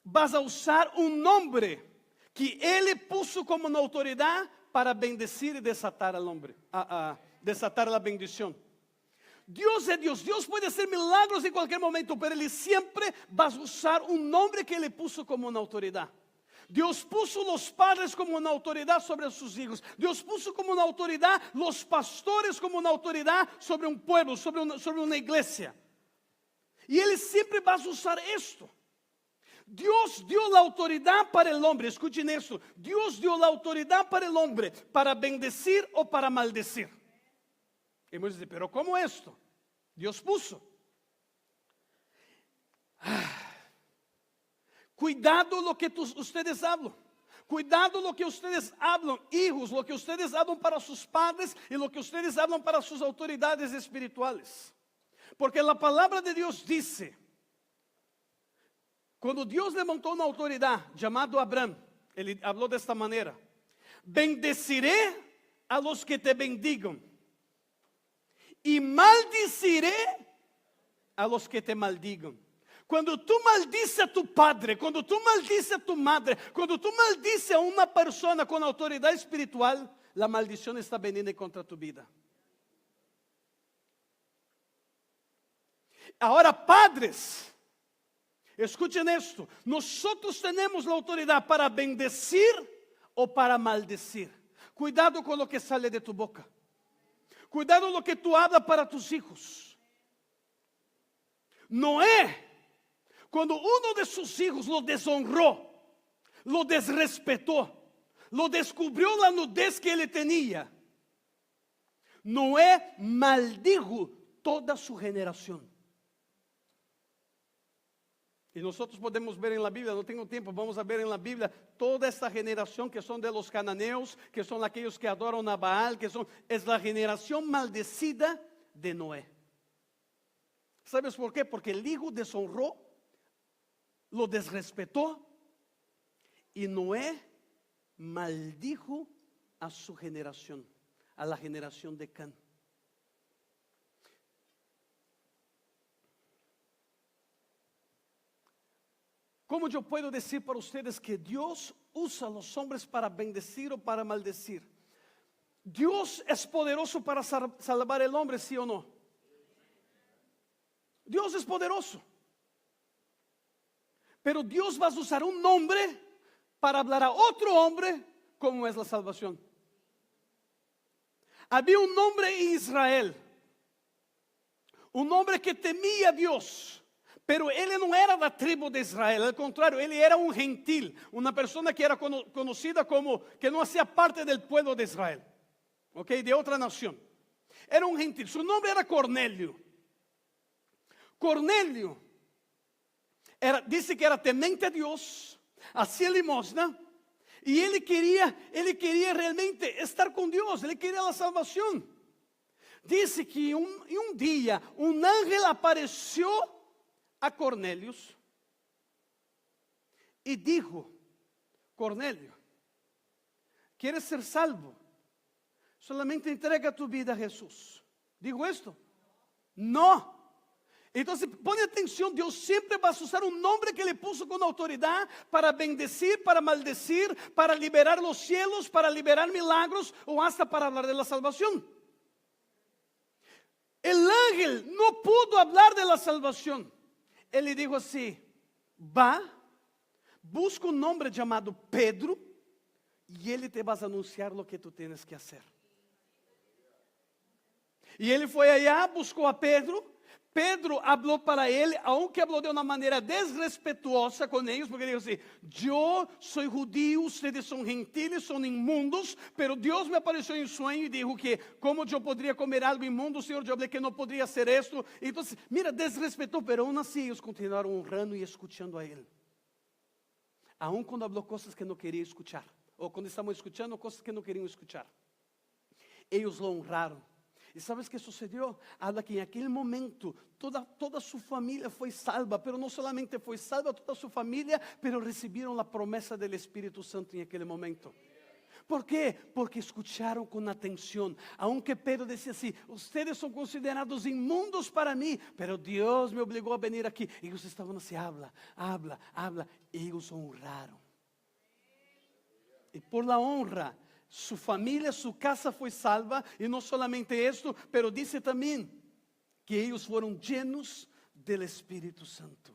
va a usar un nombre que Él le puso como una autoridad para bendecir y desatar al hombre, desatar la bendición. Dios es Dios, Dios puede hacer milagros en cualquier momento, pero Él siempre va a usar un nombre que Él puso como una autoridad. Dios puso los padres como una autoridad sobre sus hijos. Dios puso como una autoridad los pastores como una autoridad sobre un pueblo, sobre una iglesia. Y Él siempre va a usar esto. Dios dio la autoridad para el hombre, escuchen esto. Dios dio la autoridad para el hombre para bendecir o para maldecir. Y muchos dicen, pero ¿cómo esto? Dios puso. Cuidado lo que ustedes hablan. Cuidado lo que ustedes hablan, hijos, lo que ustedes hablan para sus padres y lo que ustedes hablan para sus autoridades espirituales. Porque la palabra de Dios dice, cuando Dios levantó una autoridad llamado Abraham, él habló de esta manera: bendeciré a los que te bendigan y maldiciré a los que te maldigan. Cuando tú maldices a tu padre, cuando tú maldices a tu madre, cuando tú maldices a una persona con autoridad espiritual, la maldición está veniendo contra tu vida. Ahora, padres, escuchen esto. Nosotros tenemos la autoridad para bendecir o para maldecir. Cuidado con lo que sale de tu boca. Cuidado lo que tú hablas para tus hijos. Noé, cuando uno de sus hijos lo deshonró, lo desrespetó, lo descubrió la nudez que él tenía, Noé maldijo toda su generación. Y nosotros podemos ver en la Biblia, no tengo tiempo, vamos a ver en la Biblia toda esta generación que son de los cananeos, que son aquellos que adoran a Baal, es la generación maldecida de Noé. ¿Sabes por qué? Porque el hijo deshonró, lo desrespetó, y Noé maldijo a su generación, a la generación de Can. ¿Cómo yo puedo decir para ustedes que Dios usa a los hombres para bendecir o para maldecir? Dios es poderoso para salvar al hombre, ¿sí o no? Dios es poderoso. Pero Dios va a usar un hombre para hablar a otro hombre cómo es la salvación. Había un hombre en Israel, un hombre que temía a Dios, pero él no era da tribo de Israel, al contrario, él era un gentil, una persona que era conocida como que no hacía parte del pueblo de Israel, ¿ok? De otra nación. Era un gentil, su nombre era Cornelio. Cornelio dice que era temente a Dios, hacía limosna, y él quería realmente estar con Dios, él quería la salvación. Dice que un día un ángel apareció a Cornelio y dijo: Cornelio, ¿quieres ser salvo? Solamente entrega tu vida a Jesús. ¿Dijo esto? No. Entonces, pone atención, Dios siempre va a usar un nombre que le puso con autoridad para bendecir, para maldecir, para liberar los cielos, para liberar milagros o hasta para hablar de la salvación. El ángel no pudo hablar de la salvación. Él le dijo así: va, busca un hombre llamado Pedro y él te va a anunciar lo que tú tienes que hacer. Y él fue allá, buscó a Pedro. Pedro habló para él, aunque habló de una manera desrespetuosa con ellos, porque dijo así: yo soy judío, ustedes son gentiles, son inmundos, pero Dios me apareció en sueño y dijo que como yo podría comer algo inmundo, Señor, yo hablé que no podría hacer esto. Entonces, mira, desrespetó, pero aún así ellos continuaron honrando y escuchando a él. Aun cuando habló cosas que no quería escuchar, o cuando estaban escuchando cosas que no querían escuchar, ellos lo honraron. ¿Y sabes qué sucedió? Habla que en aquel momento toda su familia fue salva, pero no solamente fue salva toda su familia, pero recibieron la promesa del Espíritu Santo en aquel momento. ¿Por qué? Porque escucharon con atención. Aunque Pedro decía así: ustedes son considerados inmundos para mí, pero Dios me obligó a venir aquí. Ellos estaban así: habla, habla, habla. Ellos honraron. Y por la honra, su familia, su casa fue salva. Y no solamente esto, pero dice también que ellos fueron llenos del Espíritu Santo.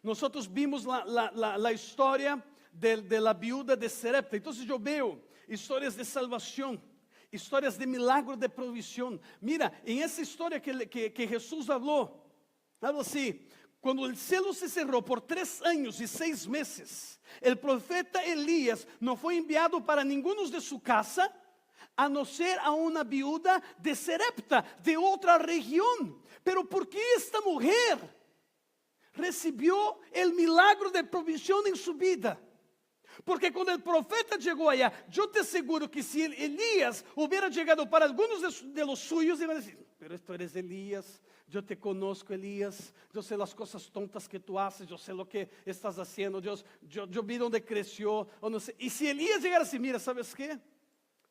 Nosotros vimos la historia de la viuda de Sarepta. Entonces yo veo historias de salvación, historias de milagro de provisión. Mira, en esa historia que Jesús habló, habla así: cuando el cielo se cerró por 3 años y 6 meses, el profeta Elías no fue enviado para ninguno de su casa, a no ser a una viuda de Sarepta, de otra región. Pero ¿por qué esta mujer recibió el milagro de provisión en su vida? Porque cuando el profeta llegó allá, yo te aseguro que si Elías hubiera llegado para algunos de los suyos, iban a decir: pero esto eres Elías, yo te conozco, Elías, yo sé las cosas tontas que tú haces, yo sé lo que estás haciendo, yo vi donde creció, o no sé. Y si Elías llegara así: mira, ¿sabes qué?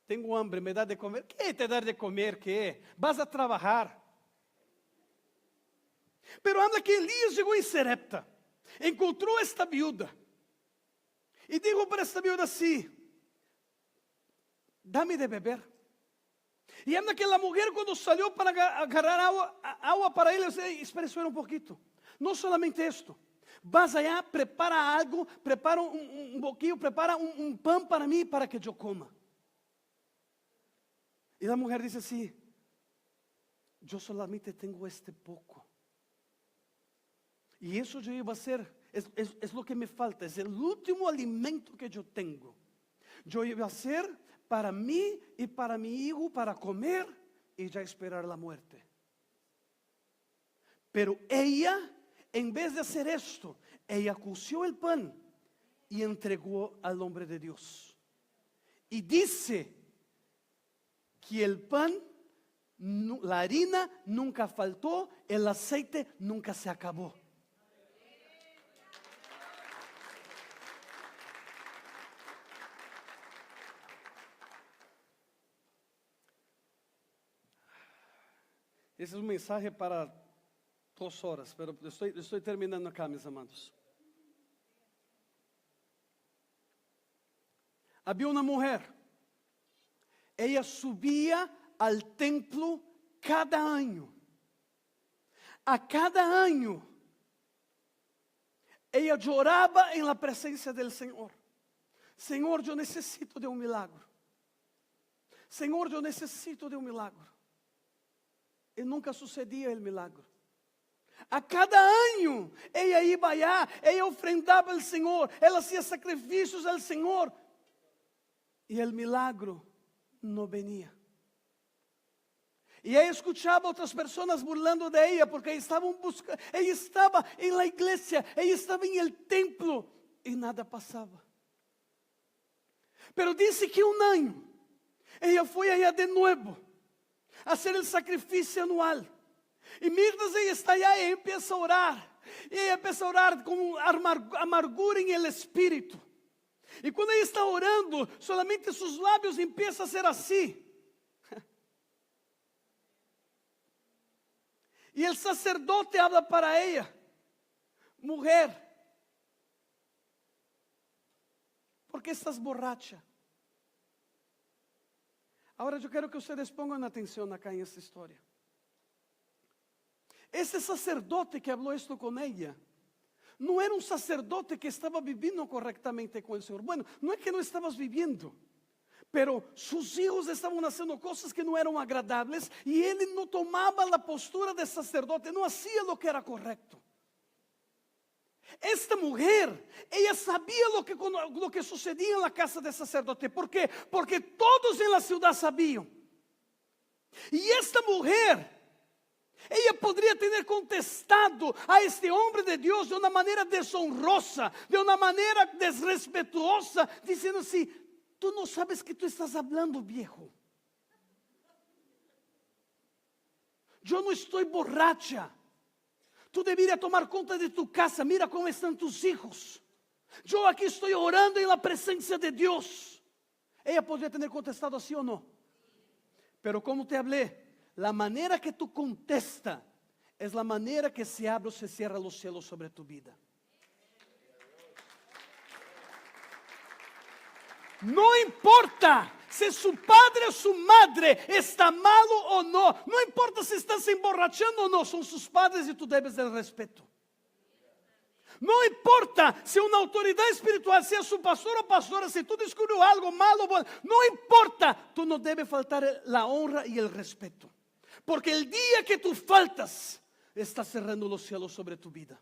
Tengo hambre, me da de comer. ¿Qué te dar de comer? ¿Qué? Vas a trabajar. Pero habla que Elías llegó en Sarepta, encontró a esta viuda y dijo para esta viuda así: dame de beber. Y anda que la mujer cuando salió para agarrar agua para él, espera un poquito. No solamente esto, vas allá, prepara algo, prepara un boquillo, prepara un pan para mí para que yo coma. Y la mujer dice así: yo solamente tengo este poco. Y eso yo iba a hacer, es lo que me falta, es el último alimento que yo tengo. Yo iba a hacer para mí y para mi hijo, para comer y ya esperar la muerte. Pero ella, en vez de hacer esto, ella coció el pan y entregó al hombre de Dios. Y dice que el pan la harina nunca faltó, el aceite nunca se acabó. Esse é um mensaje para 2 horas, pero estoy terminando acá, mis amados. Havia uma mulher, ela subia al templo cada ano. A cada ano, ela chorava em la presença del Senhor. Senhor, eu necessito de um milagro. Senhor, eu necessito de um milagro. E nunca sucedia o milagro. A cada ano, ela ia allá, ela ofrendava ao Senhor, ela fazia sacrifícios ao Senhor. E o milagro não venia. E ela escutava outras pessoas burlando de ela, porque estavam buscando, ela estava em la igreja, ela estava em el templo, e nada passava. Pero disse que um ano, ela foi allá de novo, a hacer el sacrifício anual. E mientras ela está allá, ela empieza a orar. E ela empieza a orar com amargura em el espírito. E quando ela está orando, solamente seus lábios empiezam a ser assim. E o sacerdote habla para ela: mulher, ¿por que estás borracha? Agora eu quero que vocês pongan atenção acá em esta história. Esse sacerdote que falou isto com ela, não era um sacerdote que estava vivendo corretamente com o Senhor. Bueno, não é que não estavas vivendo, pero sus hijos estavam fazendo coisas que não eram agradáveis, e ele não tomava a postura de sacerdote, não fazia o que era correto. Esta mulher, ela sabia lo que sucedia na casa de sacerdote. ¿Por quê? Porque todos em la ciudad sabiam. E esta mulher, ela poderia ter contestado a este homem de Deus de uma maneira desonrosa, de uma maneira desrespetuosa, dizendo assim: tu não sabes que tu estás hablando, viejo. Eu não estou borracha. Tu deveria tomar conta de tu casa. Mira como estão tus hijos. Eu aqui estou orando em la presença de Deus. Ela poderia ter contestado assim ou não. Pero como te hablé, la maneira que tu contesta é a maneira que se abre ou se cierra os cielos sobre tu vida. Não importa se su padre ou su madre está malo ou não. Não importa se estão se emborrachando ou não. São sus padres e tu debes el respeto. Não importa se uma autoridade espiritual, se é su pastor ou pastora, se tu descobriu algo malo ou bom. Não importa. Tu não debes faltar a honra e o respeto. Porque o dia que tu faltas, está cerrando os cielos sobre tu vida.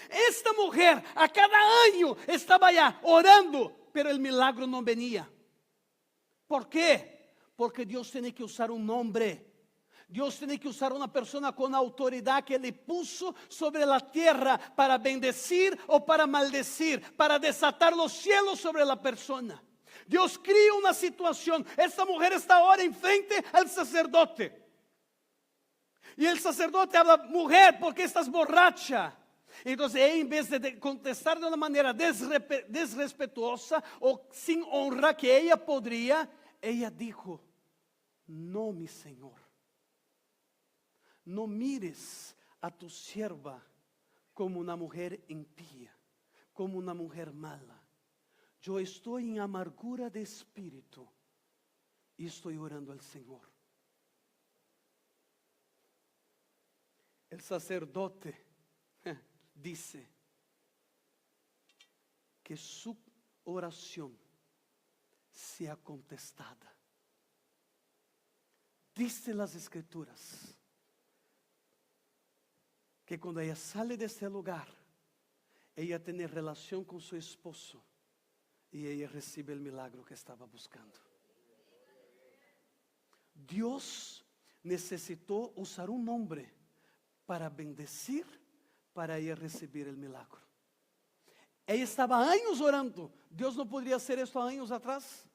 Esta mulher a cada ano estava allá orando, pero el milagro não venia. ¿Por quê? Porque Deus tem que usar um nome. Deus tem que usar uma pessoa com autoridade que Ele puso sobre a terra para bendecir ou para maldecir, para desatar os cielos sobre a pessoa. Deus cria uma situação. Esta mulher está agora em frente ao sacerdote. E o sacerdote habla: mulher, ¿por que estás borracha? Então, em vez de contestar de uma maneira desrespetuosa ou sem honra que ela poderia, ela dijo: não, mi Senhor, não mires a tu sierva como uma mulher impía, como uma mulher mala. Eu estou em amargura de espírito e estou orando ao Senhor. O sacerdote dice que su oración sea contestada. Dice las Escrituras que cuando ella sale de este lugar, ella tiene relación con su esposo y ella recibe el milagro que estaba buscando. Dios necesitó usar un hombre para bendecir, para ella receber o milagro. Ela estava há anos orando. Deus não poderia hacer esto há anos atrás?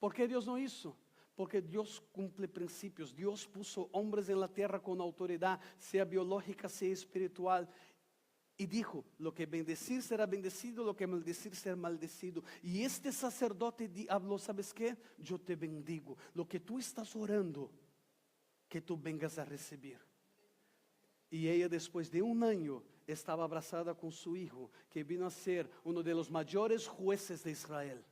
¿Por que Deus não hizo? Porque Dios cumple principios. Dios puso hombres en la tierra con autoridad, sea biológica, sea espiritual. Y dijo, lo que bendecir será bendecido, lo que maldecir será maldecido. Y este sacerdote habló, ¿sabes qué? Yo te bendigo. Lo que tú estás orando, que tú vengas a recibir. Y ella después de un año estaba abrazada con su hijo, que vino a ser uno de los mayores jueces de Israel.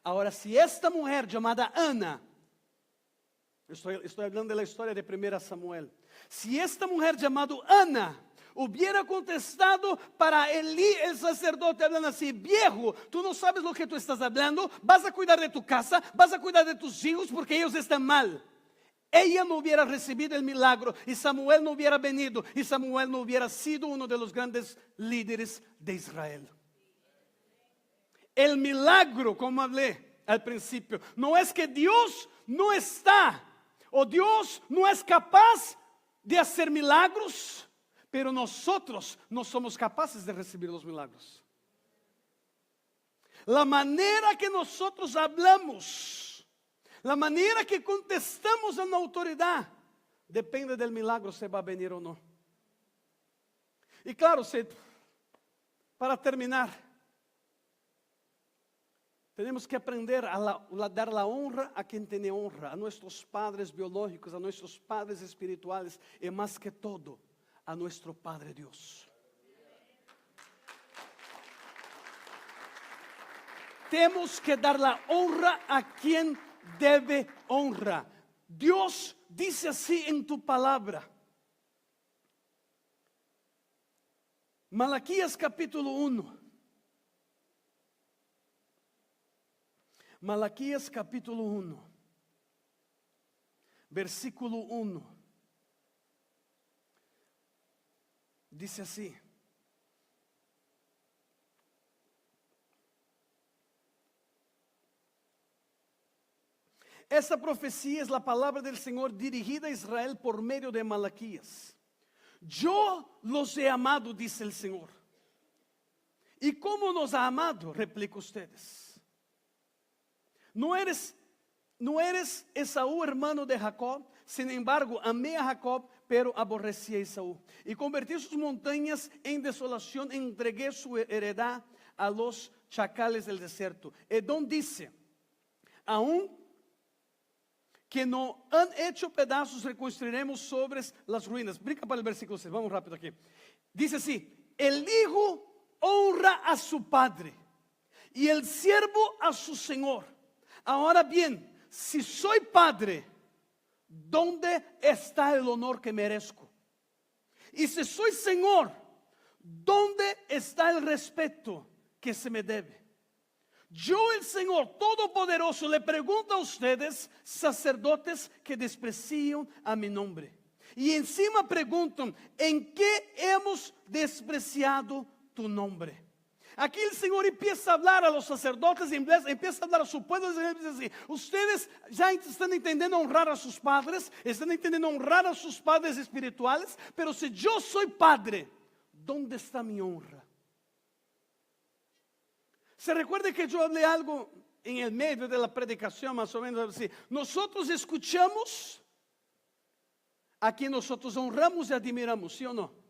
Ahora, si esta mujer llamada Ana, estoy hablando de la historia de 1 Samuel, si esta mujer llamada Ana hubiera contestado para Elí, el sacerdote, hablando así: viejo, tú no sabes lo que tú estás hablando, vas a cuidar de tu casa, vas a cuidar de tus hijos porque ellos están mal. Ella no hubiera recibido el milagro y Samuel no hubiera venido y Samuel no hubiera sido uno de los grandes líderes de Israel. El milagro, como hablé al principio, no es que Dios no está o Dios no es capaz de hacer milagros, pero nosotros no somos capaces de recibir los milagros. La manera que nosotros hablamos, la manera que contestamos a una autoridad, depende del milagro si va a venir o no. Y claro, para terminar, tenemos que aprender a dar la honra a quien tiene honra, a nuestros padres biológicos, a nuestros padres espirituales y más que todo, a nuestro Padre Dios. Tenemos que dar la honra a quien debe honra. Dios dice así en tu palabra. Malaquías capítulo 1. Malaquías capítulo 1. Versículo 1. Dice así: esta profecía es la palabra del Señor dirigida a Israel por medio de Malaquías. Yo los he amado, dice el Señor. ¿Y cómo nos ha amado? Replico ustedes. ¿No eres Esaú, hermano de Jacob? Sin embargo, amé a Jacob, pero aborrecí a Esaú. Y convertí sus montañas en desolación, entregué su heredad a los chacales del desierto. Edom dice: aún que no han hecho pedazos, reconstruiremos sobre las ruinas. Brinca para el versículo 6, vamos rápido aquí. Dice así: el hijo honra a su padre y el siervo a su señor. Ahora bien, si soy padre, ¿dónde está el honor que merezco? Y si soy señor, ¿dónde está el respeto que se me debe? Yo, el Señor Todopoderoso, le pregunto a ustedes, sacerdotes que desprecian a mi nombre. Y encima preguntan: ¿en qué hemos despreciado tu nombre? Aquí el Señor empieza a hablar a los sacerdotes, empieza a hablar a su pueblo, y dice así: ustedes ya están entendiendo honrar a sus padres, están entendiendo honrar a sus padres espirituales, pero si yo soy padre, ¿dónde está mi honra? Se recuerda que yo hablé algo en el medio de la predicación, más o menos así: nosotros escuchamos a quien nosotros honramos y admiramos, ¿sí o no?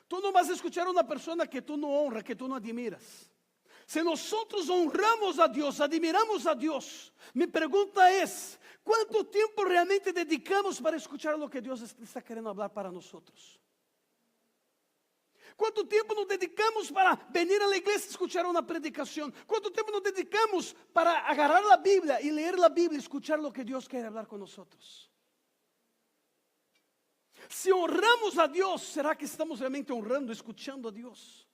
Tú no vas a escuchar a una persona que tú no honras, que tú no admiras. Si nosotros honramos a Dios, admiramos a Dios, mi pregunta es: ¿cuánto tiempo realmente dedicamos para escuchar lo que Dios está queriendo hablar para nosotros? ¿Cuánto tiempo nos dedicamos para venir a la iglesia y escuchar una predicación? ¿Cuánto tiempo nos dedicamos para agarrar la Biblia y leer la Biblia y escuchar lo que Dios quiere hablar con nosotros? Si honramos a Dios, ¿será que estamos realmente honrando, escuchando a Dios?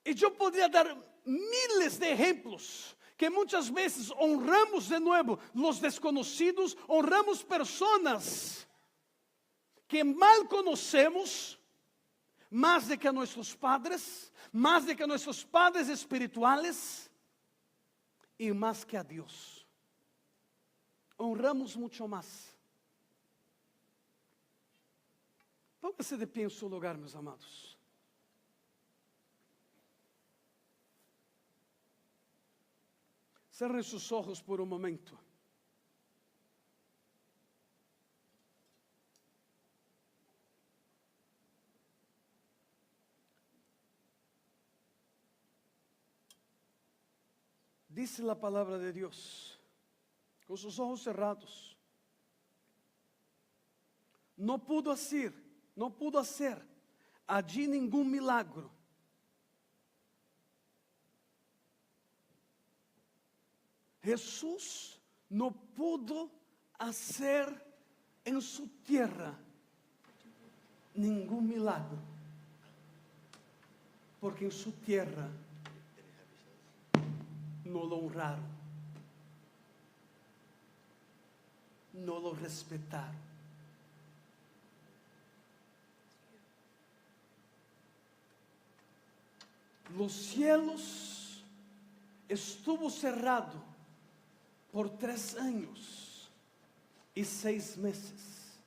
Y yo podría dar miles de ejemplos que muchas veces honramos de nuevo los desconocidos, honramos personas que mal conocemos, más de que a nuestros padres, más de que a nuestros padres espirituales y más que a Dios. Honramos mucho más. Póngase de pie en su lugar, meus amados. Cerre sus ojos por un momento. Dice la palabra de Dios, con sus ojos cerrados, no pudo hacer allí ningún milagro. Jesús no pudo hacer en su tierra ningún milagro, porque en su tierra no lo honraron, no lo respetaron. Los cielos estuvo cerrado por 3 años y 6 meses.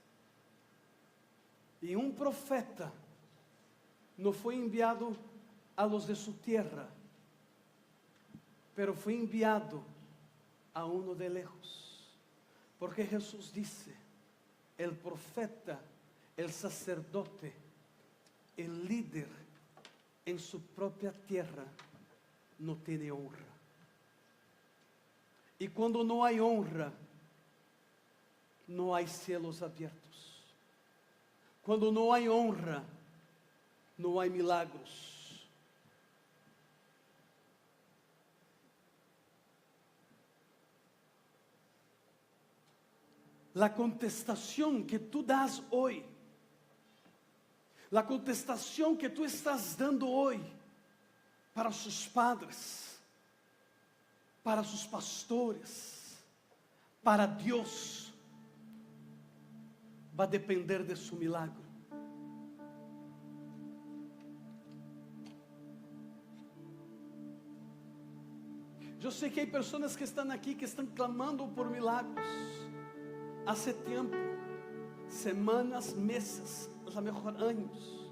Y un profeta no fue enviado a los de su tierra, pero fue enviado a uno de lejos. Porque Jesús dice, el profeta, el sacerdote, el líder en su propia tierra no tiene honra. Y cuando no hay honra, no hay cielos abiertos. Cuando no hay honra, no hay milagros. La contestación que tú das hoy, la contestación que tú estás dando hoy para sus padres, para sus pastores, para Dios, va a depender de su milagro. Yo sé que hay personas que están aquí que están clamando por milagros hace tiempo, semanas, meses, a lo mejor años.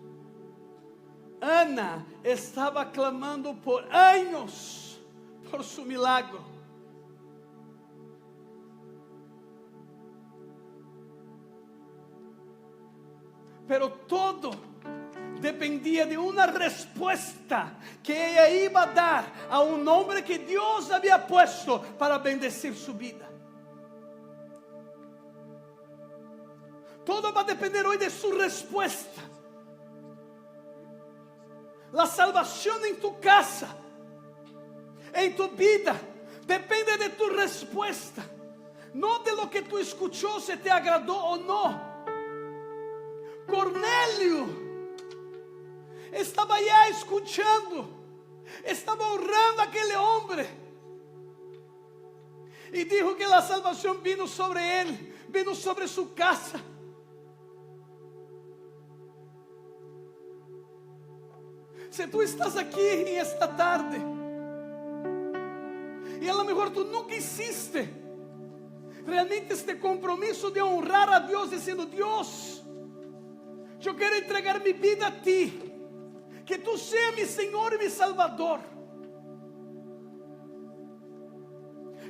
Ana estaba clamando por años por su milagro. Pero todo dependía de una respuesta que ella iba a dar a un hombre que Dios había puesto para bendecir su vida. Todo va a depender hoy de su respuesta. La salvación en tu casa, en tu vida, depende de tu respuesta. No de lo que tú escuchó, si te agradó o no. Cornelio estaba ya escuchando, estaba honrando a aquel hombre. Y dijo que la salvación vino sobre él, vino sobre su casa. Si tú estás aquí en esta tarde y a lo mejor tú nunca hiciste realmente este compromiso de honrar a Dios diciendo: Dios, yo quiero entregar mi vida a ti, que tú seas mi Señor y mi Salvador.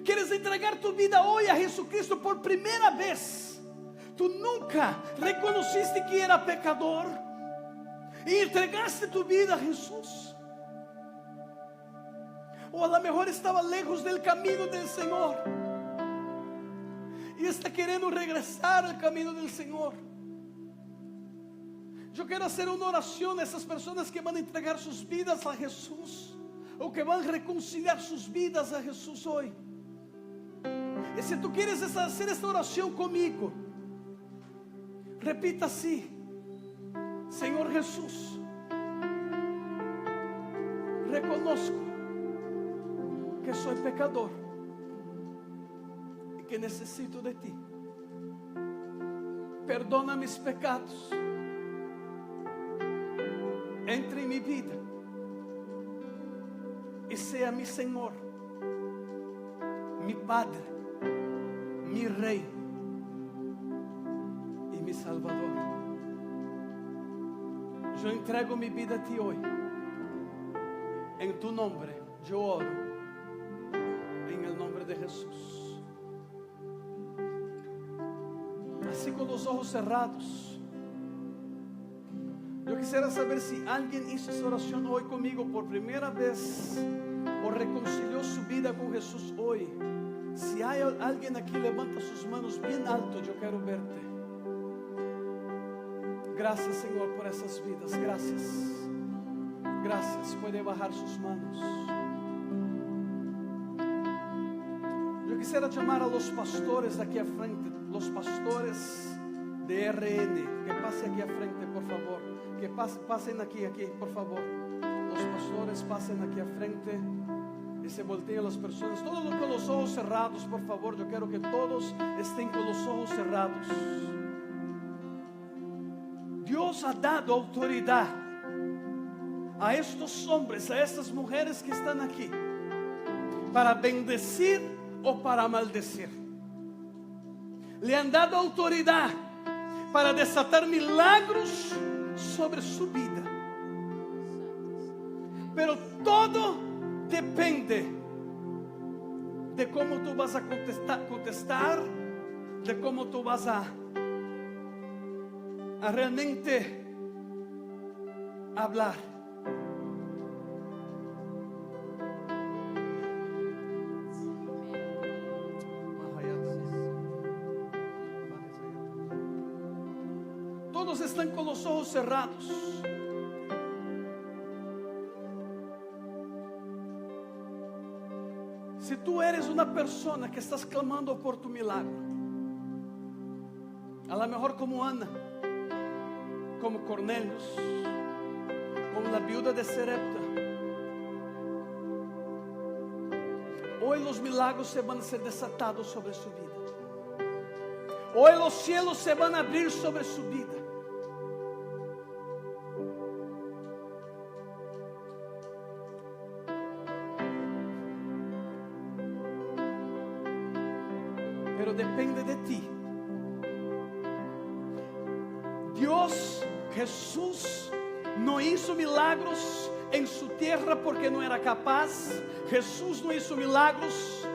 Quieres entregar tu vida hoy a Jesucristo por primera vez. Tú nunca reconociste que era pecador y entregaste tu vida a Jesús. O a lo mejor estaba lejos del camino del Señor y está queriendo regresar al camino del Señor. Yo quiero hacer una oración a esas personas que van a entregar sus vidas a Jesús, o que van a reconciliar sus vidas a Jesús hoy. Y si tú quieres hacer esta oración conmigo, repita así: Señor Jesús, reconozco que soy pecador y que necesito de ti. Perdona mis pecados. Entre en mi vida y sea mi Señor, mi Padre, mi Rey y mi Salvador. Yo entrego mi vida a ti hoy. En tu nombre yo oro, en el nombre nombre de Jesús. Así con los ojos cerrados. Yo quisiera saber si alguien hizo esa oración hoy conmigo por primera vez o reconcilió su vida con Jesús hoy. Si hay alguien aquí, levanta sus manos bien alto, yo quiero verte. Gracias, Señor, por esas vidas. Gracias. Gracias. Puede bajar sus manos. Yo quisiera llamar a los pastores aquí a frente, los pastores de RN, que pase aquí a frente, por favor. Que pasen aquí, por favor. Los pastores pasen aquí a frente y se volteen las personas. Todos con los ojos cerrados, por favor. Yo quiero que todos estén con los ojos cerrados. Dios ha dado autoridad a estos hombres, a estas mujeres que están aquí, para bendecir o para maldecir. Le han dado autoridad para desatar milagros sobre su vida. Pero todo depende de cómo tú vas a contestar, de cómo tú vas a realmente hablar. Todos están con los ojos cerrados. Si tú eres una persona que estás clamando por tu milagro, a lo mejor como Ana, como Cornelius, como la viuda de Sarepta, hoy los milagros se van a ser desatados sobre su vida. Hoy los cielos se van a abrir sobre su vida. Pero depende de ti. Dios, Jesús, no hizo milagros en su tierra porque no era capaz. Jesús no hizo milagros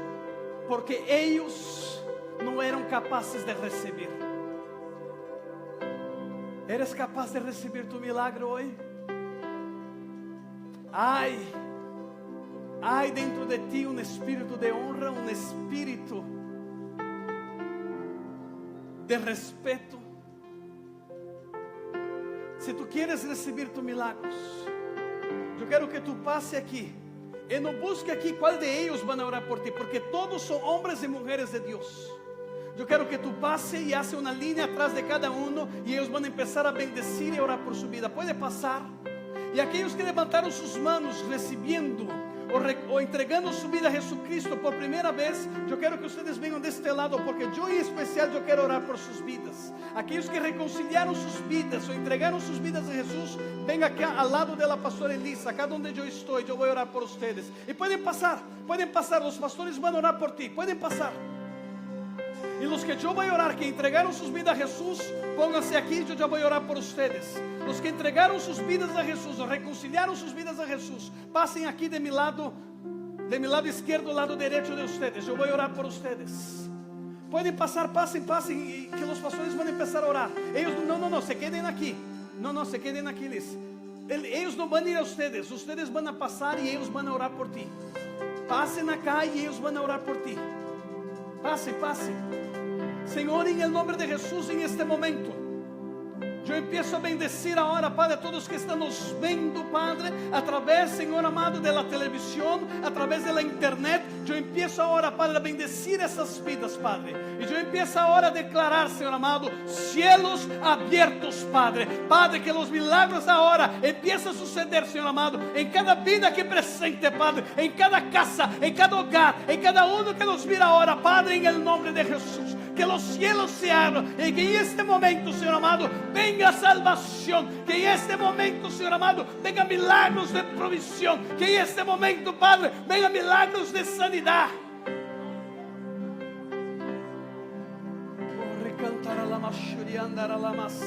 porque ellos no eran capaces de recibir. ¿Eres capaz de recibir tu milagro hoy? Hay dentro de ti un espíritu de honra, un espíritu de respeto. Si tú quieres recibir tus milagros, yo quiero que tú pase aquí y no busque aquí cuál de ellos van a orar por ti, porque todos son hombres y mujeres de Dios. Yo quiero que tú pase y hace una línea atrás de cada uno y ellos van a empezar a bendecir y orar por su vida. Puede pasar. Y aquellos que levantaron sus manos recibiendo o entregando su vida a Jesucristo por primera vez, yo quiero que ustedes vengan de este lado, porque yo en especial yo quiero orar por sus vidas. Aquellos que reconciliaron sus vidas o entregaron sus vidas a Jesús, venga aquí al lado de la pastora Elisa, acá donde yo estoy, yo voy a orar por ustedes. Y pueden pasar, los pastores van a orar por ti, pueden pasar. Y los que yo voy a orar, que entregaron sus vidas a Jesús, pónganse aquí, yo ya voy a orar por ustedes. Los que entregaron sus vidas a Jesús, o reconciliaron sus vidas a Jesús, pasen aquí de mi lado izquierdo, lado derecho de ustedes. Yo voy a orar por ustedes. Pueden pasar, pasen, y que los pastores van a empezar a orar. Ellos, no, se queden aquí. No, se queden aquí, Liz. Ellos no van a ir a ustedes, ustedes van a pasar y ellos van a orar por ti. Pasen acá y ellos van a orar por ti. Pasen. Señor, en el nombre de Jesús, en este momento, yo empiezo a bendecir ahora, Padre, a todos que están nos viendo, Padre, a través, Señor amado, de la televisión, a través de la internet. Yo empiezo ahora, Padre, a bendecir esas vidas, Padre. Y yo empiezo ahora a declarar, Señor amado, cielos abiertos, Padre. Padre, que los milagros ahora empiezan a suceder, Señor amado, en cada vida que presente, Padre, en cada casa, en cada hogar, en cada uno que nos mira ahora, Padre, en el nombre de Jesús. Que los cielos se abran y que en este momento, Señor amado, venga salvación. Que en este momento, Señor amado, venga milagros de provisión. Que en este momento, Padre, venga milagros de sanidad. Oh, recantar a la mayoría, andar a la más.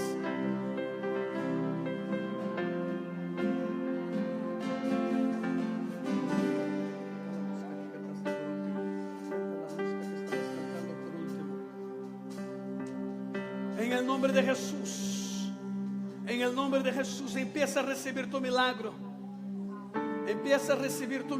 En el nombre de Jesús. En el nombre de Jesús. Empieza a recibir tu milagro. Empieza a recibir tu milagro.